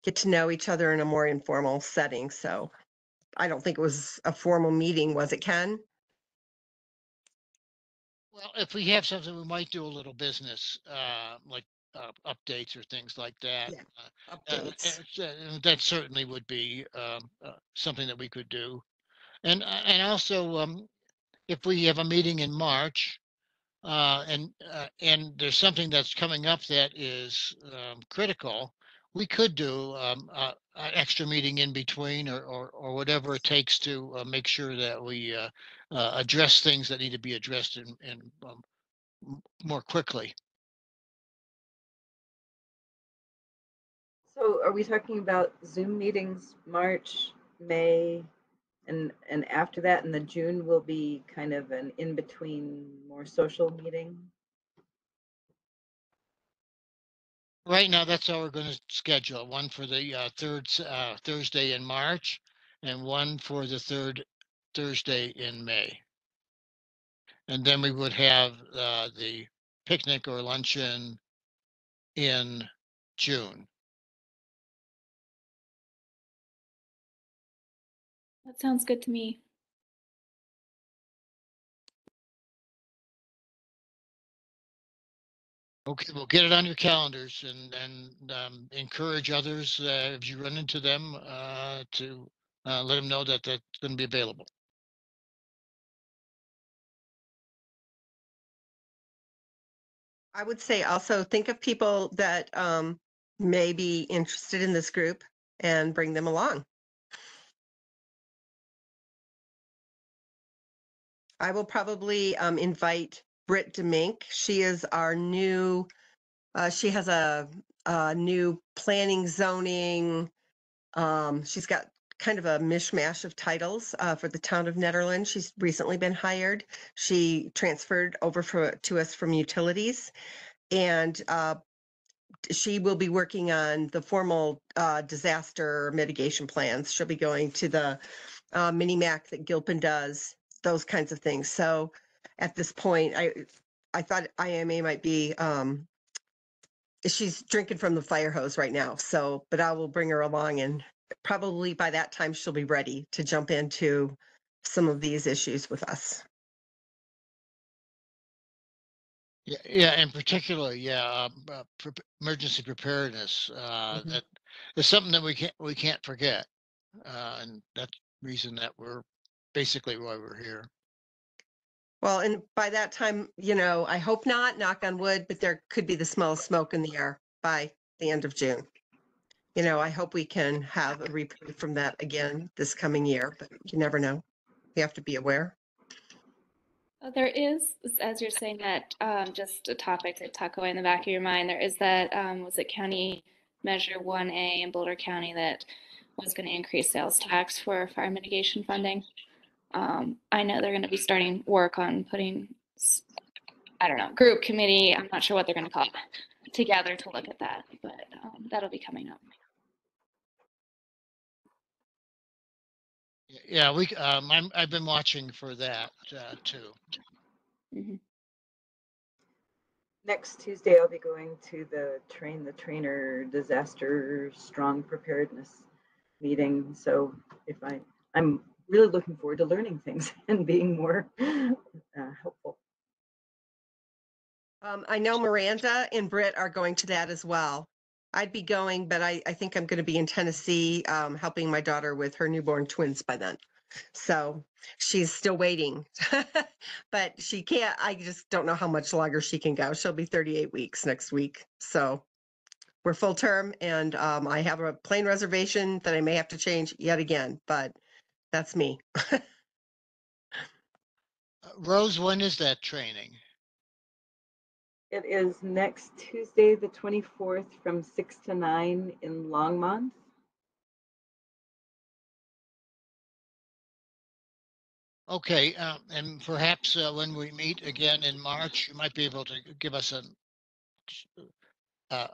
get to know each other in a more informal setting. So I don't think it was a formal meeting, was it, Ken? Well, if we have something, we might do a little business, like updates or things like that. Yeah, updates. That certainly would be something that we could do. And also, if we have a meeting in March, and there's something that's coming up that is critical, we could do an extra meeting in between, or whatever it takes to make sure that we address things that need to be addressed in more quickly. So are we talking about Zoom meetings March, May, and after that in the June will be kind of an in-between more social meeting? Right now, that's how we're going to schedule one for the third Thursday in March, and one for the third Thursday in May. And then we would have the picnic or luncheon in June. That sounds good to me. Okay, we'll get it on your calendars and encourage others if you run into them to let them know that that's going to be available. I would say also think of people that may be interested in this group and bring them along. I will probably invite Britt DeMink. She is our new, she has a new planning, zoning. She's got kind of a mishmash of titles for the town of Netherlands. She's recently been hired. She transferred over to us from utilities. and she will be working on the formal disaster mitigation plans. She'll be going to the mini MAC that Gilpin does, those kinds of things. So at this point, I thought IMA might be, she's drinking from the fire hose right now. So, but I will bring her along, and probably by that time she'll be ready to jump into some of these issues with us. Yeah, and particularly, emergency preparedness. Mhm. That is something that we can't forget, and that's the reason that we're basically why we're here. Well, and by that time, I hope not, knock on wood, but there could be the smell of smoke in the air by the end of June. I hope we can have a reprieve from that again this coming year, but you never know. We have to be aware. There is, as you're saying that, just a topic to tuck away in the back of your mind, there is that, was it County Measure 1A in Boulder County that was going to increase sales tax for fire mitigation funding. I know they're going to be starting work on putting, I don't know, group committee, I'm not sure what they're going to call it, together to look at that, but that'll be coming up. Yeah, I've been watching for that too. Mhm. Next Tuesday, I'll be going to the Train the Trainer Disaster Strong Preparedness meeting. So I'm really looking forward to learning things and being more helpful. I know Miranda and Britt are going to that as well. I'd be going, but I think I'm going to be in Tennessee helping my daughter with her newborn twins by then. So she's still waiting, but she can't. I just don't know how much longer she can go. She'll be 38 weeks next week. So we're full term, and I have a plane reservation that I may have to change yet again, but that's me. Rose, when is that training? It is next Tuesday, the 24th, from 6 to 9 in Longmont. Okay, and perhaps when we meet again in March, you might be able to give us an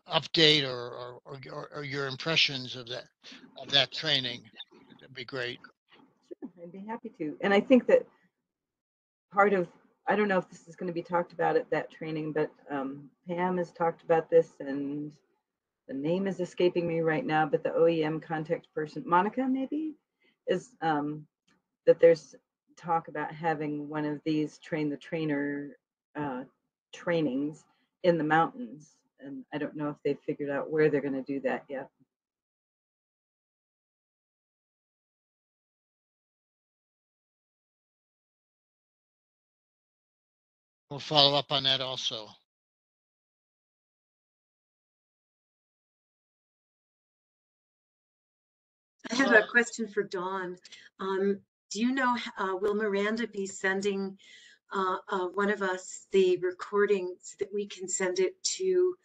update or your impressions of that training. That'd be great. Sure, I'd be happy to. And I think that part of, I don't know if this is going to be talked about at that training, but Pam has talked about this, and the name is escaping me right now, but the OEM contact person, Monica maybe, is that there's talk about having one of these train the trainer trainings in the mountains. And I don't know if they've figured out where they're going to do that yet. We'll follow up on that also. I have a question for Dawn. Do you know, will Miranda be sending one of us the recording so that we can send it to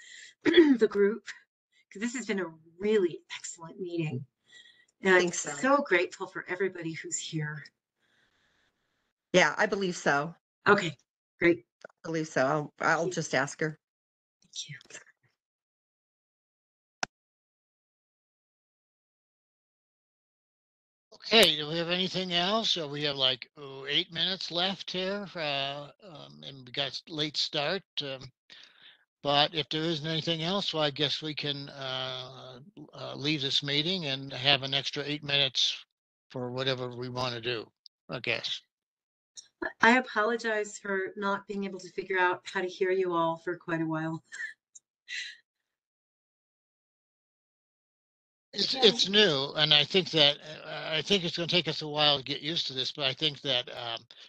the group? Because this has been a really excellent meeting. And I'm Think so. so grateful for everybody who's here. Yeah, I believe so. Okay, great. I believe so. I'll just ask her. Thank you. Okay, do we have anything else? We have like 8 minutes left here, and we got late start. But if there isn't anything else, well, I guess we can leave this meeting and have an extra 8 minutes for whatever we want to do, I guess. I apologize for not being able to figure out how to hear you all for quite a while. It's new, and I think that it's going to take us a while to get used to this. But I think that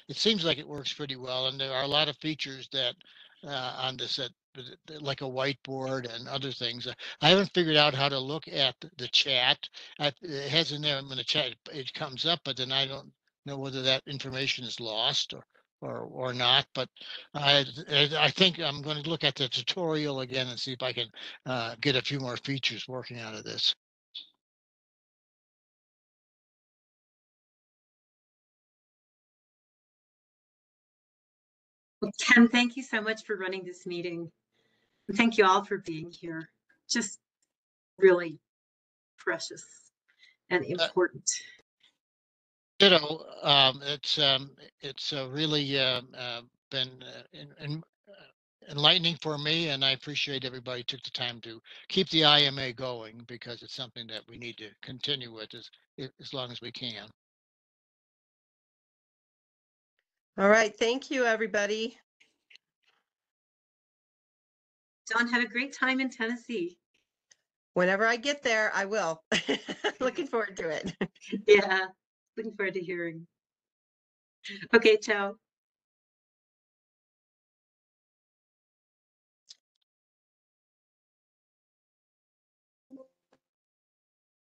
it seems like it works pretty well, and there are a lot of features that on this that like a whiteboard and other things. I haven't figured out how to look at the chat. It has in there when the chat it comes up, but then I don't know whether that information is lost or not. But I think I'm going to look at the tutorial again and see if I can get a few more features working out of this. Well, Ken, thank you so much for running this meeting. Thank you all for being here. Just really precious and important. Ditto. It's really been enlightening for me, and I appreciate everybody took the time to keep the IMA going, because it's something that we need to continue with as long as we can. All right. Thank you, everybody. Dawn, have a great time in Tennessee. Whenever I get there, I will. Looking forward to it. Yeah, looking forward to hearing. Okay, ciao.